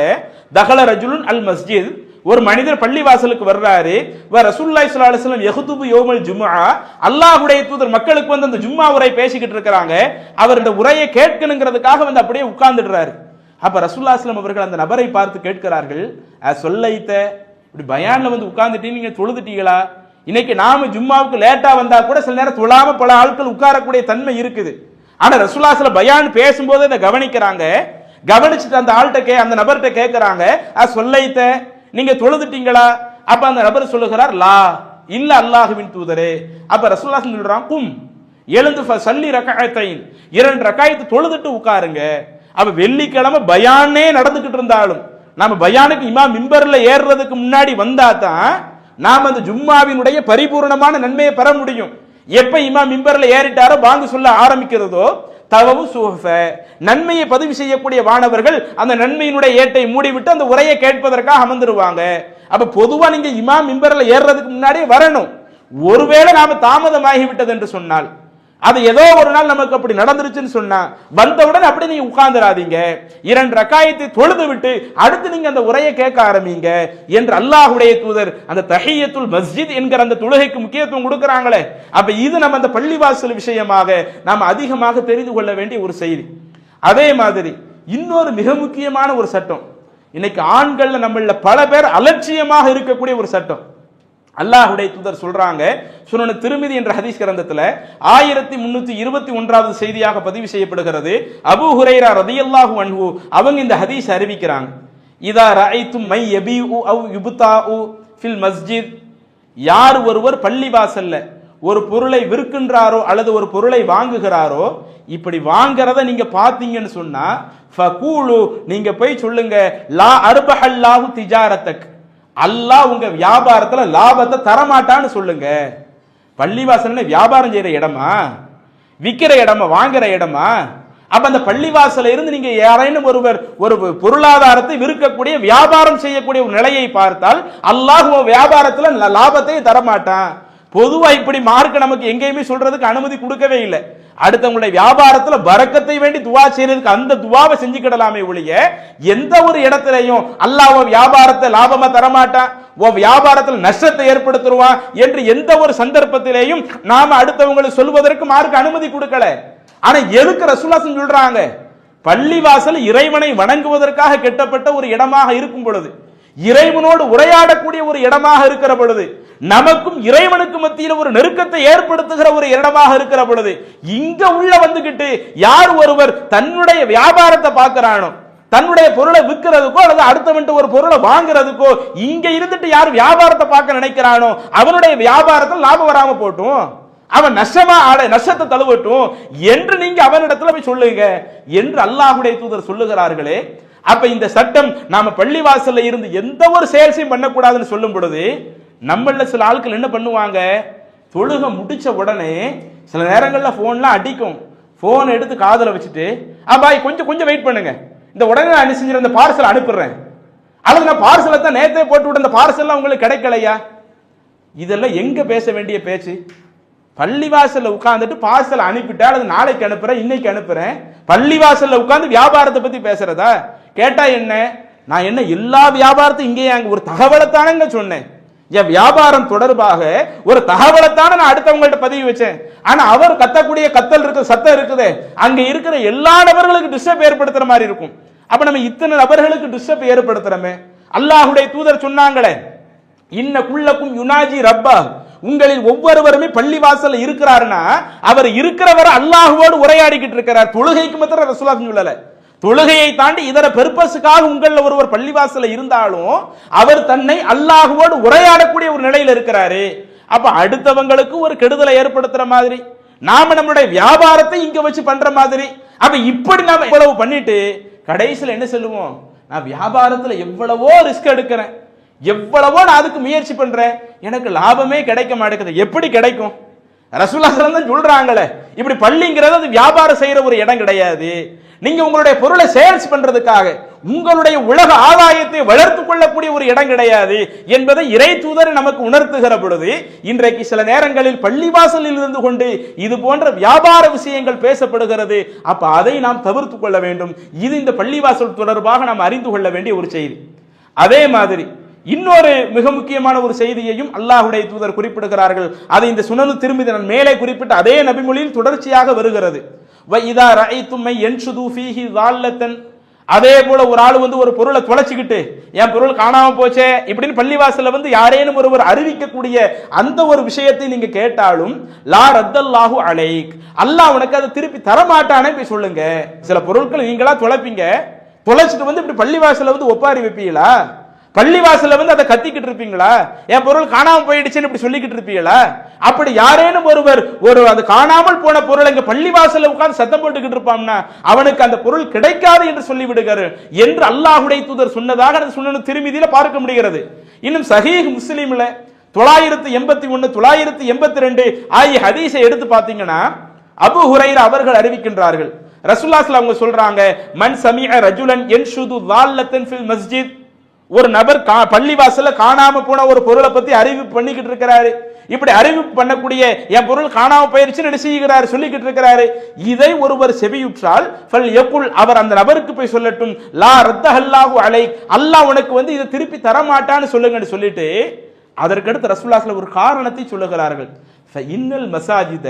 தஹல ரஜுலுன் அல் மஸ்ஜித், ஒரு மனிதர் பள்ளிவாசலுக்கு வர்றாரு. ரசூலுல்லாஹி ஸல்லல்லாஹு அலைஹி வஸல்லம் யஹ்துபு யௌமல் ஜும்ஆ, அல்லாஹ்வுடைய தூதர் மக்களுக்கு வந்து அந்த ஜும்மா உரை பேசிக்கிட்டு இருக்காங்க. அவர் இந்த உரையை கேட்கணுங்கிறதுக்காக வந்து அப்படியே உட்கார்ந்துடுறாரு. அப்ப ரசூலுல்லாஹி ஸல்லல்லாஹு அலைஹி வஸல்லம் அவர்கள் அந்த நபரை பார்த்து கேட்கிறார்கள், சொல்லைத்த, இப்படி பயான்ல வந்து உட்கார்ந்துட்டீங்க, நீங்க தொழுதுட்டீங்களா? இன்னைக்கு நாம ஜும்மாவுக்கு லேட்டா வந்தா கூட சில நேரம் தொழாம பல ஆட்கள் உட்காரக்கூடிய தன்மை இருக்குது. ஆனா ரசூலுல்லாஹி ஸல்லல்லாஹு அலைஹி வஸல்லம் பயான் பேசும்போது இதை கவனிக்கிறாங்க. கவனிச்சுட்டு அந்த அந்த நபர்கிட்ட கேட்கிறாங்க, சொல்லைத்த, நீங்க தொழுதுட்டீங்களா? அப்ப அந்த நபர் சொல்லுகிறார், லா, இல்ல அல்லாஹ்வின் தூதரே. அப்ப ரசூலுல்லாஹி சொல்றான், கும், எழுந்து ஃபஸல்லி ரக்அத்தைன், 2 ரக்காயத்து தொழுதுட்டு உட்காருங்க. அப்ப வெள்ளிக்கிழமை பயானே நடந்துகிட்டு இருந்தாலும் நாம பயானுக்கு இமாம் மிம்பர்ல ஏறுறதுக்கு முன்னாடி வந்தா தான் நாம அந்த ஜும்மாவினுடைய பரிபூர்ணமான நன்மையை பெற முடியும். எப்ப இமாம் மிம்பர்ல ஏறிட்டாரோ பாங்கு சொல்ல ஆரம்பிக்கிறதோ, தவவு சுஹஃப, நன்மையை பதிவு செய்யக்கூடிய வானவர்கள் அந்த நன்மையினுடைய ஏட்டை மூடிவிட்டு அந்த உரையை கேட்பதற்காக அமர்ந்துருவாங்க. அப்ப பொதுவா நீங்க இமாம் மிம்பர்ல ஏறுறதுக்கு முன்னாடியே வரணும். ஒருவேளை நாம தாமதமாகி விட்டது என்று சொன்னால், அது ஏதோ ஒரு நாள் நமக்கு அப்படி நடந்துருச்சுன்னு சொன்னா, வந்தவுடன் அப்படி நீங்க உட்கார்ந்துடாதீங்க, 2 ரக்காயத்தை தொழுது விட்டு அடுத்து நீங்க அந்த உரையை கேட்க ஆரம்பிங்க என்று அல்லாஹ்வுடைய தூதர் அந்த தஹியத்துல் மஸ்ஜித் என்கிற அந்த தொழுகைக்கு முக்கியத்துவம் கொடுக்கறாங்களே. அப்ப இது நம்ம அந்த பள்ளிவாசல் விஷயமாக நாம் அதிகமாக தெரிந்து கொள்ள வேண்டிய ஒரு செய்தி. அதே மாதிரி இன்னொரு மிக முக்கியமான ஒரு சட்டம், இன்னைக்கு ஆண்கள்ல நம்மள பல பேர் அலட்சியமாக இருக்கக்கூடிய ஒரு சட்டம். அல்லாஹ்வுடைய தூதர் சொல்றாங்க, சுனன் திர்மிதி என்ற ஹதீஸ் கிரந்தத்துல 1321வது செய்தியாக பதிவு செய்யப்படுகிறது. அபூ ஹுரைரா ரலியல்லாஹு அன்ஹு அவங்க இந்த ஹதீஸ் அறிவிக்கிறாங்க, இதா ரஅய்தும் மை யபீஉ அவ் யுப்தாஉ ஃபில் மஸ்ஜித், யார் ஒருவர் பள்ளிவாசல்ல ஒரு பொருளை விற்கின்றாரோ அல்லது ஒரு பொருளை வாங்குகிறாரோ, இப்படி வாங்குறத நீங்க பாத்தீங்கன்னு சொன்னா, ஃபகூலு, நீங்க போய் சொல்லுங்க, லா அர்பஹல்லாஹு திஜாரத்தக், அல்லாஹ் உங்க வியாபாரத்துல லாபத்தை தரமாட்டான்னு சொல்லுங்க. பள்ளிவாசல்ல வியாபாரம் செய்யற இடமா, விக்கிற இடமா, வாங்குற இடமா? அப்ப அந்த பள்ளிவாசல இருந்து நீங்க யாரேனும் ஒருவர் ஒரு பொருளாதாரத்தை விற்கக்கூடிய வியாபாரம் செய்யக்கூடிய ஒரு நிலையை பார்த்தால் அல்லாஹ் வியாபாரத்துல லாபத்தை தரமாட்டான். பொதுவா இப்படி மார்க்க நமக்கு எங்கேயுமே சொல்றதுக்கு அனுமதி கொடுக்கவே இல்லை. அடுத்தவங்களுடைய வியாபாரத்துல பரக்கத்தை வேண்டி துவா செய்யறதுக்கு அந்த துவாவை செஞ்சுக்கிடலாமே ஒழிய, எந்த ஒரு இடத்திலையும் அல்லாஹ் வியாபாரத்தை லாபமா தரமாட்டான், வியாபாரத்தில் நஷ்டத்தை ஏற்படுத்துவான் என்று எந்த ஒரு சந்தர்ப்பத்திலேயும் நாம அடுத்தவங்களுக்கு சொல்வதற்கு மார்க்க அனுமதி கொடுக்கல. ஆனா எதுக்கு ரசூலுல்லாஹ் சொல்றாங்க, பள்ளிவாசல் இறைவனை வணங்குவதற்காக கட்டப்பட்ட ஒரு இடமாக இருக்கும் பொழுது, இறைவனோடு உரையாடக்கூடிய ஒரு இடமாக இருக்கிற பொழுது, நமக்கும் இறைவனுக்கு மத்தியில் ஒரு நெருக்கத்தை ஏற்படுத்துகிற ஒரு இடமாக இருக்கிற பொழுது, இங்க உள்ள வந்துகிட்டு யார் ஒருவர் தன்னுடைய வியாபாரத்தை பார்க்கிறானோ, தன்னுடைய பொருளை விற்கிறதுக்கோ அல்லது அடுத்தவன்ட்டு ஒரு பொருளை வாங்குறதுக்கோ இங்க இருந்துட்டு யார் வியாபாரத்தை பார்க்க நினைக்கிறானோ அவனுடைய வியாபாரத்தில் லாபம் வராம போட்டும், அவன் நஷ்டத்தை தழுவட்டும் என்று நீங்க அவனிடத்துல போய் சொல்லுங்க என்று அல்லாஹ்வுடைய தூதர் சொல்லுகிறார்களே. அப்ப இந்த சட்டம் நாம பள்ளிவாசல்ல இருந்து எந்த ஒரு செயல்சையும் பண்ணக்கூடாதுன்னு சொல்லும் பொழுது, நம்மள சில ஆட்கள் என்ன பண்ணுவாங்க, தொழுக முடிச்ச உடனே சில நேரங்கள்ல போன்லாம் அடிக்கும், போன் எடுத்து காதல வச்சுட்டு, பாய் கொஞ்சம் வெயிட் பண்ணுங்க, இந்த உடனே நான் என்ன செஞ்சிருந்த பார்சல் அனுப்புறேன், அல்லது நான் பார்சலை தான் நேரத்தை போட்டு விட இந்த பார்சல்லாம் உங்களுக்கு கிடைக்கலையா? இதெல்லாம் எங்க பேச வேண்டிய பேச்சு? பள்ளிவாசல்ல உட்கார்ந்துட்டு பார்சல் அனுப்பிட்டா அல்லது நாளைக்கு அனுப்புறேன் இன்னைக்கு அனுப்புறேன், பள்ளிவாசல்ல உட்கார்ந்து வியாபாரத்தை பத்தி பேசுறதா? கேட்டா என்ன, நான் என்ன எல்லா வியாபாரத்தையும் இங்கே அங்க ஒரு தகவலைத்தானங்க சொன்னேன், என் வியாபாரம் தொடர்பாக ஒரு தகவலைத்தான நான் அடுத்தவங்கள்ட்ட பதிவு வச்சேன். ஆனா அவர் கத்தக்கூடிய கத்தல் இருக்கு, சத்தம் இருக்குது, அங்க இருக்கிற எல்லா நபர்களுக்கு டிஸ்டர்ப் ஏற்படுத்துற மாதிரி இருக்கும். அப்ப நம்ம இத்தனை நபர்களுக்கு டிஸ்டர்ப் ஏற்படுத்துறோமே. அல்லாஹ்வுடைய தூதர் சொன்னாங்களே, இன்ன குல்லக்கும் யுனாஜி ரப்பா, உங்களில் ஒவ்வொருவருமே பள்ளிவாசல்ல இருக்கிறாருன்னா அவர் இருக்கிறவரை அல்லாஹ்வோடு உரையாடிக்கிட்டு இருக்கிறார். தொழுகைக்கு மாத்திரம் ரசூலுல்லாஹ் சொல்லல, தொழுகையை தாண்டி இதர பெர்பஸுக்காக உங்கள ஒருவர் பள்ளிவாசல்ல இருந்தாலும் அவர் தன்னை அல்லாஹ்வோடு உரையாடக்கூடிய ஒரு நிலையில இருக்கிறாரு. அப்ப அடுத்தவங்களுக்கு ஒரு கெடுதலை ஏற்படுத்துற மாதிரி, நாம நம்மளுடைய வியாபாரத்தை இங்க வச்சு பண்ற மாதிரி. அப்ப இப்படி நாம இவ்வளவு பண்ணிட்டு கடைசியில் என்ன சொல்லுவோம்? நான் வியாபாரத்துல எவ்வளவோ ரிஸ்க் எடுக்கிறேன், எவ்வளவோ நான் அதுக்கு முயற்சி பண்றேன், எனக்கு லாபமே கிடைக்க மாட்டேங்குது. எப்படி கிடைக்கும்? ரசூலுல்லாஹி ஸல்லல்லாஹு அலைஹி வஸல்லம் சொல்றாங்களே, இப்படி பள்ளிங்கிறது அது வியாபாரம் செய்யற ஒரு இடம் கிடையாது. நீங்க உங்களுடைய பொருளை சேல்ஸ் பண்றதுக்காக உங்களுடைய உலக ஆதாயத்தை வளர்த்துக் கொள்ளக்கூடிய ஒரு இடம் கிடையாது என்பதை இறை தூதர் நமக்கு உணர்த்துகிற பொழுது, இன்றைக்கு சில நேரங்களில் பள்ளிவாசலில் இருந்து கொண்டு இது போன்ற வியாபார விஷயங்கள் பேசப்படுகிறது. அப்ப அதை நாம் தவிர்த்து கொள்ள வேண்டும். இது இந்த பள்ளிவாசல் தொடர்பாக நாம் அறிந்து கொள்ள வேண்டிய ஒரு செய்தி. அதே மாதிரி இன்னொரு மிக முக்கியமான ஒரு செய்தியையும் அல்லாஹ்வுடைய தூதர் குறிப்பிடுகிறார்கள். அதை இந்த சுனனு திர்மிதி நான் மேலே குறிப்பிட்ட அதே நபிமொழியில் தொடர்ச்சியாக வருகிறது. வ இதா ரஐதும் மை யன்ஷுது ஃபீஹி ஸால்லத்தன், அதே போல ஒரு ஆள் ஒரு பொருளை தொலைச்சிக்கிட்டு என் பொருள் காணாம போச்சே இப்படின்னு பள்ளிவாசல்ல யாரேனும் ஒருவர் அறிவிக்கக்கூடிய அந்த ஒரு விஷயத்தை நீங்க கேட்டாலும், லா ரத்தல்லாஹு அலைக், அல்லாஹ் உனக்கு அதை திருப்பி தரமாட்டானே போய் சொல்லுங்க. சில பொருட்கள் நீங்களா தொலைப்பீங்க, தொலைச்சிட்டு இப்படி பள்ளிவாசல்ல ஒப்பாரி வைப்பீங்களா? பள்ளிவாசல்ல அதை கத்திக்கிட்டு இருப்பீங்களா? என் பொருள் காணாம போயிடுச்சுன்னு இப்படி சொல்லிக்கிட்டு இருப்பீங்களா? அப்படி யாரேனும் ஒருவர் அது காணாமல் போன பொருள் இங்க பள்ளிவாசல்ல உட்கார்ந்து சத்தம் போட்டுக்கிட்டு இருப்பான்னா அவனுக்கு அந்த பொருள் கிடைக்காது என்று சொல்லிவிடுகிறார் என்று அல்லாஹ்வுடைய தூதர் சொன்னதாக அந்த சுனனு திர்மிதியில பார்க்க முடிகிறது. இன்னும் சஹீஹ் முஸ்லிம்ல 981 982 ஆகிய ஹதீஸை எடுத்து பாத்தீங்கன்னா, அபூ ஹுரைரா அவர்கள் அறிவிக்கின்றார்கள், ரசூலுல்லாஹி ஸல்லல்லாஹு அலைஹி வஸல்லம் சொல்றாங்க, மன் சமிஅ ரஜுலன் யன்ஷுது ஸால்லத்தன் ஃபில் மஸ்ஜித், ஒரு நபர் பள்ளிவாசல்ல காணாம போன ஒரு பொருளை பத்தி அறிவிப்பு பண்ணிக்கிட்டு இருக்கிறாரு. இப்படி அறிவிப்பு பண்ணக்கூடிய என் பொருள் காணாம போயிருச்சுன்னு நினைச்சுகிறாரு, சொல்லிக்கிட்டு இருக்கிறாரு. இதை ஒருவர் செவியுற்றால் ஃபல் யகுல், அவர் அந்த நபருக்கு போய் சொல்லட்டும், லா ரத்தஹல்லாஹு அலைக், அல்லாஹ் உனக்கு இதை திருப்பி தர மாட்டான்னு சொல்லுங்கன்னு சொல்லிட்டு அதற்கடுத்து ரசூலுல்லாஹி ஸல்லல்லாஹு அலைஹி வஸல்லம் ஒரு காரணத்தை சொல்லுகிறார்கள். ஃப இன்னல் மசாஜித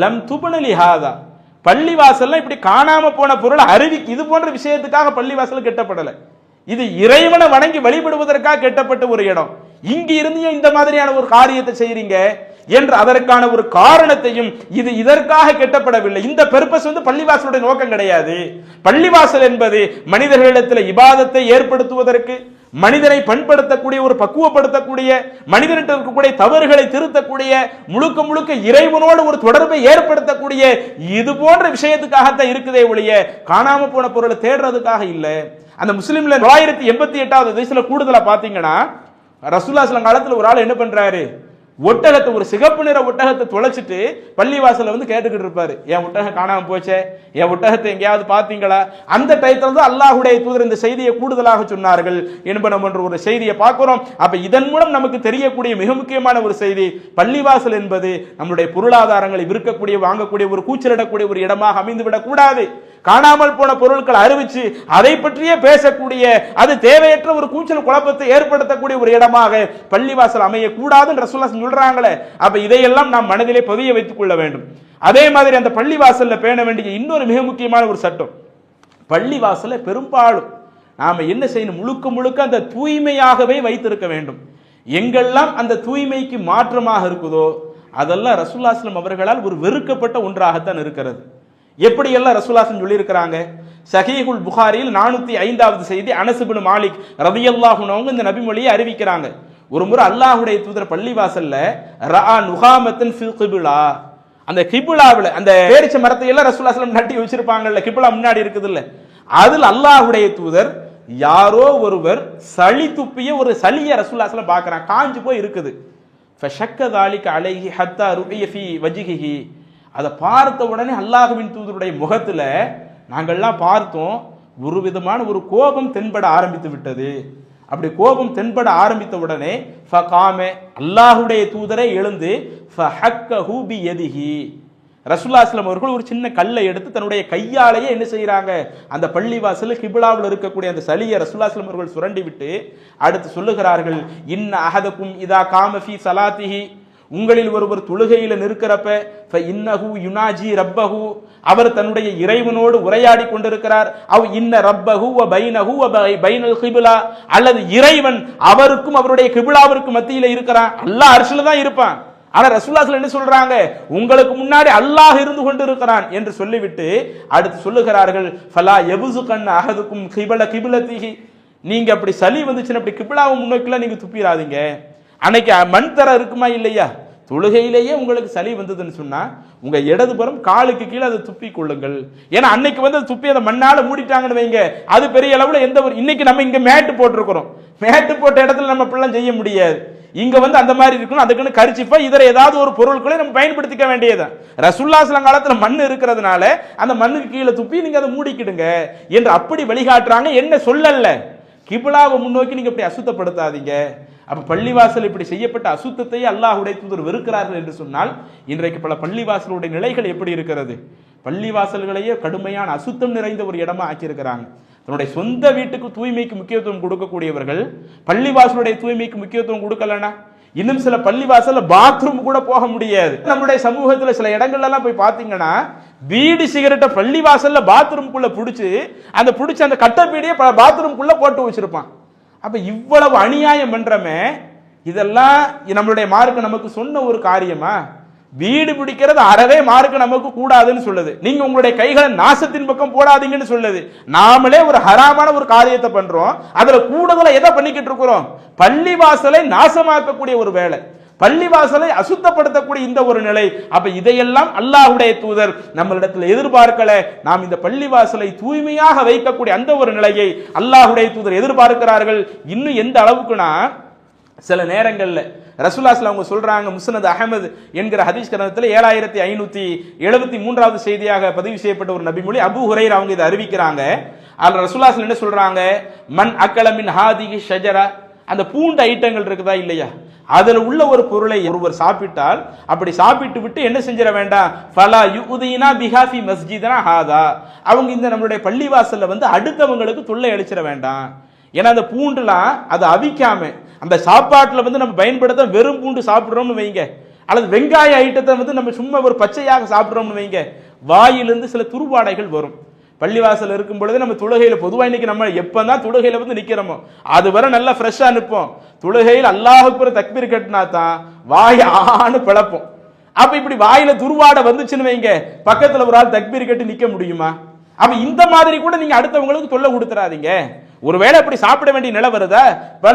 லம் துபன லிஹாதா, பள்ளிவாசல்ல இப்படி காணாம போன பொருள் அறிவிக்கு இது போன்ற விஷயத்துக்காக பள்ளிவாசல் கட்டப்படல, இது இறைவனை வணங்கி வழிபடுவதற்காக கட்டப்பட்ட ஒரு இடம். இங்க இருந்து இந்த மாதிரியான ஒரு காரியத்தை செய்றீங்க என்று அதற்கான ஒரு காரணத்தையும், இது இதற்காக கட்டப்படவில்லை, இந்த பர்பஸ் பள்ளிவாசலுடைய நோக்கம் கிடையாது. பள்ளிவாசல் என்பது மனிதர்களிடத்தில் இபாதத்தை ஏற்படுத்துவதற்கு, மனிதனை பண்படுத்தக்கூடிய ஒரு பக்குவப்படுத்தக்கூடிய, மனிதனிடம் இருக்கக்கூடிய தவறுகளை திருத்தக்கூடிய, முழுக்க முழுக்க இறைவனோடு ஒரு தொடர்பை ஏற்படுத்தக்கூடிய இது போன்ற விஷயத்துக்காகத்தான் இருக்குதே ஒழிய காணாம போன பொருளை தேடுறதுக்காக இல்ல. அந்த முஸ்லிம்ல 988வது ஹதீஸ்ல கூடுதலா பாத்தீங்கன்னா, ரசூலுல்லாஹி ஸல்லல்லாஹு அலைஹி வஸல்லம் காலத்துல ஒரு ஆள் என்ன பண்றாரு, ஒட்டகத்தை, ஒரு சிகப்பு நிற ஒட்டகத்தை தொலைச்சிட்டு பள்ளிவாசல்ல கேட்டுக்கிட்டு இருப்பாரு, என் ஒட்டகம் காணாம போச்சே, என் ஒட்டகத்தை எங்கேயாவது பாத்தீங்களா? அந்த டைத்துல தான் அல்லாஹ்வுடைய தூதர் இந்த செய்தியை கூடுதலாக சொன்னார்கள் என்பன என்ற ஒரு செய்தியை பார்க்கிறோம். அப்ப இதன் மூலம் நமக்கு தெரியக்கூடிய மிக முக்கியமான ஒரு செய்தி, பள்ளிவாசல் என்பது நம்முடைய பொருளாதாரங்களை விற்கக்கூடிய, வாங்கக்கூடிய, ஒரு கூச்சலிடக்கூடிய ஒரு இடமாக அமைந்துவிடக் கூடாது. காணாமல் போன பொருட்கள் அறிவிச்சு அதை பற்றியே பேசக்கூடிய, அது தேவையற்ற ஒரு கூச்சல் குழப்பத்தை ஏற்படுத்தக்கூடிய ஒரு இடமாக பள்ளிவாசல் அமையக்கூடாதுன்னு ரசூலுல்லாஹி சொல்றாங்களே. அப்ப இதையெல்லாம் நாம் மனதிலே பதிய வைத்துக் கொள்ள வேண்டும். அதே மாதிரி அந்த பள்ளிவாசல்ல பேண வேண்டிய இன்னொரு மிக முக்கியமான ஒரு சட்டம், பள்ளிவாசல பெரும்பாலும் நாம என்ன செய்யணும், முழுக்க முழுக்க அந்த தூய்மையாகவே வைத்திருக்க வேண்டும். எங்கெல்லாம் அந்த தூய்மைக்கு மாற்றமாக இருக்குதோ அதெல்லாம் ரசூலுல்லாஹி ஸல்லல்லாஹு அலைஹி வஸல்லம் அவர்களால் ஒரு வெறுக்கப்பட்ட ஒன்றாகத்தான் இருக்கிறது. எப்படி எல்லாம் ரசூலுல்லாஹி சொல்லி இருக்கிறாங்க. சஹீஹுல் புகாரியில் 405வது செய்தி, அனஸ் இப்னு மாலிக் ரலியல்லாஹு அன்ஹு இந்த நபிமொழியை அறிவிக்கிறாங்க. ஒரு முறை அல்லாஹ்வுடைய தூதர் பள்ளிவாசல்ல ரஆ நுகாமத்தன் ஃபில் கிப்லா, அந்த கிப்லாவில் அந்த பேரிச்ச மரத்தை எல்லாம் ரசூலுல்லாஹி ஸல்லல்லாஹு அலைஹி வஸல்லம் நட்டி வச்சிருப்பாங்கல்ல, கிப்லா முன்னாடி இருக்குது இல்ல, அதில் அல்லாஹ்வுடைய தூதர் யாரோ ஒருவர் சளி துப்பிய ஒரு சளியை ரசூலுல்லாஹி ஸல்லல்லாஹு அலைஹி வஸல்லம் பார்க்கறாங்க, காஞ்சு போய் இருக்குது. ஃபஷக்க ذلك عليه حتى رؤي في وجهه, அதை பார்த்த உடனே அல்லாஹ்வின் தூதருடைய முகத்துல நாங்கள்லாம் பார்த்தோம், ஒரு விதமான ஒரு கோபம் தென்பட ஆரம்பித்து விட்டது. அப்படி கோபம் தென்பட ஆரம்பித்த உடனே ஃபகாம, அல்லாஹ்வுடைய தூதரை எழுந்து ஃபஹக்கஹு பியதிஹி, ரசூலுல்லாஹி ஸல்லல்லாஹு அலைஹி வஸல்லம் அவர்கள் ஒரு சின்ன கல்லை எடுத்து தன்னுடைய கையாலேயே என்ன செய்யறாங்க, அந்த பள்ளிவாசல் கிப்லாவில் இருக்கக்கூடிய அந்த சலியை ரசூலுல்லாஹி ஸல்லல்லாஹு அலைஹி வஸல்லம் அவர்கள் சுரண்டி விட்டு அடுத்து சொல்லுகிறார்கள், இன்ன அஹதகும் இதா காம ஃபீ ஸலாத்திஹி, உங்களில் ஒருவர் தொழுகையில நிற்கிறப்ப இன்னஹு யுனாஜி ரப்பஹு, அவர் தன்னுடைய இறைவனோடு உரையாடி கொண்டிருக்கிறார். அவ் இன்ன ரப்பஹு வ பைனஹு வ பைனல் கிப்லா, அல்லது இறைவன் அவருக்கும் அவருடைய கிப்லாவிற்கும் மத்தியில இருக்கிறான். அல்லாஹ் அர்ஷ்ல தான் இருப்பான், ஆனா ரசூலுல்லாஹி என்ன சொல்றாங்க, உங்களுக்கு முன்னாடி அல்லாஹ் இருந்து கொண்டிருக்கிறான் என்று சொல்லிவிட்டு அடுத்து சொல்லுகிறார்கள், ஃபலா யபுசுகன் அஹதுக்கும் கிப்ல கிப்லத்திஹி, நீங்க அப்படி சளி வந்துச்சுன்னா அப்படி கிப்லாவை முன்னோக்கில நீங்க துப்பிடாதீங்க, அன்னைக்கு மண் தர இருக்குமா இல்லையா? தொழுகையிலேயே உங்களுக்கு சளி வந்ததுன்னு சொன்னா உங்க இடதுபுறம் காலுக்கு கீழே அதை துப்பி கொள்ளுங்கள். ஏன்னா அன்னைக்கு வந்து துப்பி அதை மண்ணால மூடிட்டாங்கன்னு வைங்க, அது பெரிய அளவுல எந்த ஒரு, இன்னைக்கு நம்ம இங்க மேட்டு போட்டிருக்கிறோம், மேட்டு போட்ட இடத்துல நம்ம இப்பெல்லாம் செய்ய முடியாது. இங்க வந்து அந்த மாதிரி இருக்கணும், அதுக்குன்னு கரிச்சிப்பா இதர ஏதாவது ஒரு பொருட்களை நம்ம பயன்படுத்திக்க வேண்டியதுதான். ரசூலுல்லாஹி ஸல்லல்லாஹு அலைஹி காலத்துல மண் இருக்கிறதுனால அந்த மண்ணுக்கு கீழே துப்பி நீங்க அதை மூடிக்கிடுங்க என்று அப்படி வழிகாட்டுறாங்க. என்ன சொல்லல, கிபிலாவை முன்னோக்கி நீங்க இப்படி அசுத்தப்படுத்தாதீங்க. அப்ப பள்ளிவாசல் இப்படி செய்யப்பட்ட அசுத்தத்தை அல்லாஹ்வுடைய தூதர் வெறுக்கிறார்கள் என்று சொன்னால் இன்றைக்கு பல பள்ளிவாசலுடைய நிலைகள் எப்படி இருக்கிறது? பள்ளிவாசல்களையே கடுமையான அசுத்தம் நிறைந்த ஒரு இடமா ஆக்கியிருக்கிறாங்க. தன்னுடைய சொந்த வீட்டுக்கு தூய்மைக்கு முக்கியத்துவம் கொடுக்கக்கூடியவர்கள் பள்ளிவாசலுடைய தூய்மைக்கு முக்கியத்துவம் கொடுக்கலனா இன்னும் சில பள்ளிவாசல்ல பாத்ரூம் கூட போக முடியாது. நம்முடைய சமூகத்துல சில இடங்கள்ல எல்லாம் போய் பாத்தீங்கன்னா பீடி சிகரெட்டை பள்ளிவாசல்ல பாத்ரூம்குள்ள புடிச்சு அந்த கட்ட பீடியை பாத்ரூம்குள்ள போட்டு வச்சிருப்பான். அப்ப இவ்வளவு அநியாயம் பண்றமே, இதெல்லாம் நம்மளுடைய மார்க்கு நமக்கு சொன்ன ஒரு காரியமா? வீடு பிடிக்கிறது அறவே மார்க்கு நமக்கு கூடாதுன்னு சொல்லுது. நீங்க உங்களுடைய கைகளை நாசத்தின் பக்கம் போடாதீங்கன்னு சொல்லுது. நாமளே ஒரு ஹராமான ஒரு காரியத்தை பண்றோம், அதுல கூடுதலா எதை பண்ணிக்கிட்டு இருக்கிறோம்? பள்ளிவாசலை நாசமாக்கக்கூடிய ஒரு வேலை, பள்ளிவாசலை அசுத்தப்படுத்தக்கூடிய இந்த ஒரு நிலை. அப்ப இதையெல்லாம் அல்லாஹ்வுடைய தூதர் நம்மளிடத்தில் எதிர்பார்க்கல. நாம் இந்த பள்ளிவாசலை தூய்மையாக வைக்கக்கூடிய அந்த ஒரு நிலையை அல்லாஹ்வுடைய தூதர் எதிர்பார்க்கிறார்கள். இன்னும் எந்த அளவுக்குனா, சில நேரங்கள்ல ரசூலுல்லாஹி ஸல்லல்லாஹு அலைஹி வஸல்லம் சொல்றாங்க, முஸ்னத் அஹ்மத் என்கிற ஹதீஸ் கிரந்தத்தில் 7573வது செய்தியாக பதிவு செய்யப்பட்ட ஒரு நபிமொழி, அபூ ஹுரைரா அவங்க இதை அறிவிக்கிறாங்க. அதுல ரசூலுல்லாஹி ஸல்லல்லாஹு அலைஹி வஸல்லம் என்ன சொல்றாங்க, மன் அக்கல மின் ஹாதிஹி ஷஜரா, அந்த பூண்டு ஐட்டங்கள் இருக்குதா இல்லையா, அதுல உள்ள ஒரு பொருளை ஒருவர் சாப்பிட்டால் அப்படி சாப்பிட்டு விட்டு என்ன செஞ்சிட வேண்டாம், ஃபலா யுதீனா பிஹா ஃபி மஸ்ஜிதனா ஹாதா, அவங்க இந்த நம்மளுடைய பள்ளிவாசல்ல வந்து அடுத்தவங்களுக்கு தொல்லை அளிச்சிட வேண்டாம். ஏன்னா அந்த பூண்டுலாம் அதை அவிக்காம அந்த சாப்பாட்டுல வந்து நம்ம பயன்படுத்த வெறும் பூண்டு சாப்பிடுறோம்னு வைங்க, அல்லது வெங்காய ஐட்டத்தை வந்து நம்ம சும்மா ஒரு பச்சையாக சாப்பிடுறோம்னு வைங்க, வாயிலிருந்து சில துருவாடைகள் வரும். பள்ளிவாசல் இருக்கும் பொழுது நம்ம தொழுகையில பொதுவாக இன்னைக்கு நம்ம எப்பதான் தொழுகையில வந்து நிக்கிறோமோ அது வரை நல்லா ஃப்ரெஷ்ஷா நிற்போம். தொழுகையில் அல்லாஹ்வுக்கு ஒரு தக்பீர் கட்டினா தான் வாய் ஆன்னு பிளப்போம். அப்ப இப்படி வாயில துருவாடை வந்துச்சுன்னு வைங்க, பக்கத்துல ஒரு ஆள் தக்பீர் கட்டி நிக்க முடியுமா? அப்ப இந்த மாதிரி கூட நீங்க அடுத்தவங்களுக்கு தொல்லை கொடுத்துறாதீங்க. ஒருவேளை அப்படி சாப்பிட வேண்டிய நிலை வருதா,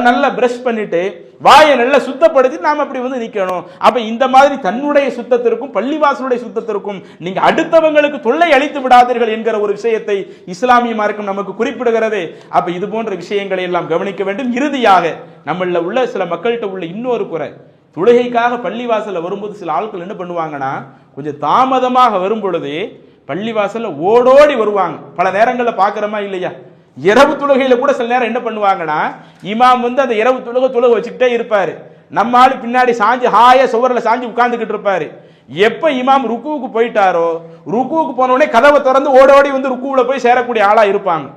நல்லா பிரஷ் பண்ணிட்டு வாயை நல்லா சுத்தப்படுத்தி நாம அப்படி வந்து நிக்கணும். அப்ப இந்த மாதிரி தன்னுடைய சுத்தத்திற்கும் பள்ளிவாசலுடைய சுத்தத்திற்கும் நீங்க அடுத்தவங்களுக்கு தொல்லை அளித்து விடாதீர்கள் என்கிற ஒரு விஷயத்தை இஸ்லாமிய மார்க்கம் நமக்கு குறிப்பிடுகிறது. அப்ப இது போன்ற விஷயங்களை எல்லாம் கவனிக்க வேண்டும். இறுதியாக நம்மள உள்ள சில மக்கள்கிட்ட உள்ள இன்னொரு குறை, தொழுகைக்காக பள்ளிவாசல்ல வரும்போது சில ஆட்கள் என்ன பண்ணுவாங்கன்னா, கொஞ்சம் தாமதமாக வரும் பொழுது பள்ளிவாசல்ல ஓடோடி வருவாங்க. பல நேரங்களில் பாக்குறோமா இல்லையா? இரவு தொழுகையில கூட சில நேரம் என்ன பண்ணுவாங்கன்னா, இமாம் வந்து அந்த இரவு தொழுகை வச்சுக்கிட்டே இருப்பாரு, நம்ம ஆளு பின்னாடி சாஞ்சி ஹாயா சுவரில் சாஞ்சி உட்கார்ந்துகிட்டு இருப்பாரு. எப்ப இமாம் ருக்குவுக்கு போயிட்டாரோ, ருக்குவுக்கு போன உடனே கதவை திறந்து ஓடோடி வந்து ருக்குவுல போய் சேரக்கூடிய ஆளா இருப்பாங்க.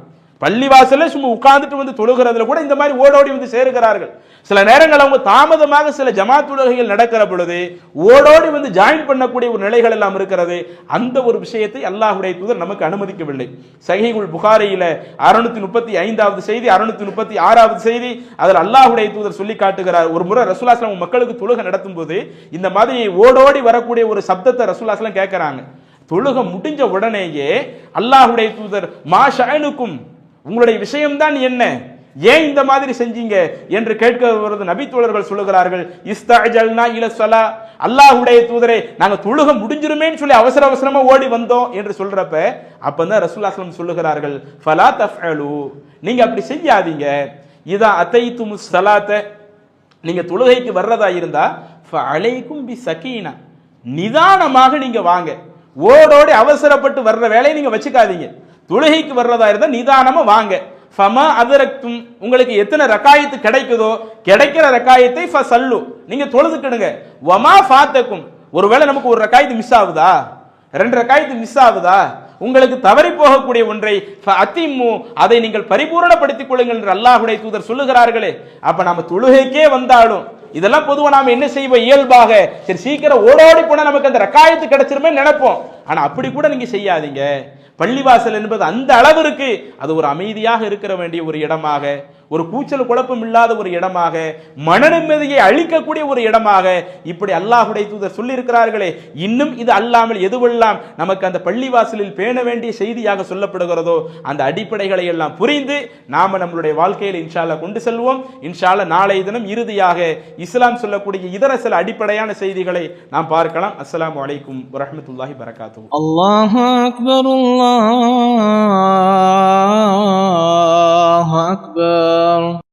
பள்ளிவாசல்ல சும்மா உட்கார்ந்துட்டு வந்து தொழுகிறதுல கூட இந்த மாதிரி ஓடோடி வந்து சேருகிறார்கள். சில நேரங்கள் அவங்க தாமதமாக சில ஜமாத் தொழுகைகள் நடக்கிற பொழுது ஓடோடி வந்து ஜாயின் பண்ணக்கூடிய ஒரு நிலைகள் எல்லாம் இருக்கிறது. அந்த ஒரு விஷயத்தை அல்லாஹ்வுடைய தூதர் நமக்கு அனுமதிக்கவில்லை. சஹீஹுல் புகாரியில 635வது செய்தி, 636வது செய்தி, அதில் அல்லாஹ்வுடைய தூதர் சொல்லி காட்டுகிறார், ஒரு முறை ரசூலுல்லாஹி ஸல்லல்லாஹு அலைஹி வஸல்லம் மக்களுக்கு தொழுகை நடத்தும் போது இந்த மாதிரி ஓடோடி வரக்கூடிய ஒரு சப்தத்தை ரசூலுல்லாஹி ஸல்லல்லாஹு அலைஹி வஸல்லம் கேட்கிறாங்க. தொழுகை முடிஞ்ச உடனேயே அல்லாஹ்வுடைய தூதர் மா ஷஅனுக்கும், உங்களுடைய விஷயம்தான் என்ன, ஏன் இந்த மாதிரி செஞ்சீங்க என்று கேட்க வருது. நபி தோழர்கள் சொல்லுகிறார்கள், இஸ்தஅஜல்னா இல ஸலா, அல்லாஹ்வுடைய தூதரே நாங்க தொழுகை முடிஞ்சிருமேன்னு சொல்லி அவசர அவசரமா ஓடி வந்தோம் என்று சொல்றப்ப அப்பதான் ரசூலுல்லாஹி ஸல்லல்லாஹு அலைஹி வஸல்லம் சொல்லுகிறார்கள், ஃபலா தஃஅலு, நீங்க அப்படி செய்யாதீங்க. இதா அதைத்துமுஸ் ஸலாத்த, நீங்க தொழுகைக்கு வர்றதா இருந்தா ஃபஅலைக்கும் பிஸகீனா, நிதானமாக நீங்க வாங்க, ஓடோடி அவசரப்பட்டு வர்ற வேலையை நீங்க வச்சுக்காதீங்க. தொழுகைக்கு வர்றதா இருந்தா நிதானமா வாங்க. ஃபமா அதரக்தும், உங்களுக்கு எத்தனை ரக்காயத்து கிடைக்குதோ கிடைக்கிற ரக்காயத்தை ஃபஸல்லு, நீங்க தொழுதுக்கிடுங்க. வமா ஃபாத்தக்கும், ஒருவேளை நமக்கு ஒரு ரக்காயத்து மிஸ் ஆகுதா, 2 ரக்காயத்து மிஸ் ஆகுதா, உங்களுக்கு தவறி போகக்கூடிய ஒன்றை ஃபஅத்திம்மு, அதை நீங்கள் பரிபூரணப்படுத்திக் கொள்ளுங்கள் என்று அல்லாஹ்வுடைய தூதர் சொல்லுகிறார்களே. அப்ப நாம தொழுகைக்கே வந்தாலும் இதெல்லாம் பொதுவா நாம என்ன செய்வோம், இயல்பாக சரி சீக்கிரம் ஓடோடி போனா நமக்கு அந்த ரக்காயத்து கிடைச்சிருமே நினைப்போம். ஆனா அப்படி கூட நீங்க செய்யாதீங்க. பள்ளிவாசல் என்பது அந்த அளவிற்கு அது ஒரு அமைதியாக இருக்க வேண்டிய ஒரு இடமாக, ஒரு கூச்சல் குழப்பம் இல்லாத ஒரு இடமாக, மனநிம்மதியை அளிக்கக்கூடிய ஒரு இடமாக இப்படி அல்லாஹ்வுடைய தூதர் சொல்லி இருக்கிறார்களே. இன்னும் இது அல்லாமல் எதுவெல்லாம் நமக்கு அந்த பள்ளிவாசலில் பேண வேண்டிய செய்தியாக சொல்லப்படுகிறதோ அந்த அடிப்படைகளை எல்லாம் புரிந்து நாம நம்மளுடைய வாழ்க்கையில் இன்ஷா அல்லாஹ் கொண்டு செல்வோம். இன்ஷா அல்லாஹ் நாளைய தினம் இறுதியாக இஸ்லாம் சொல்லக்கூடிய இதர சில அடிப்படையான செய்திகளை நாம் பார்க்கலாம். அஸ்ஸலாமு அலைக்கும் வரஹ்மத்துல்லாஹி வபரகாத்துஹு. அல்லாஹு அக்பர், அல்லாஹு அக்பர்.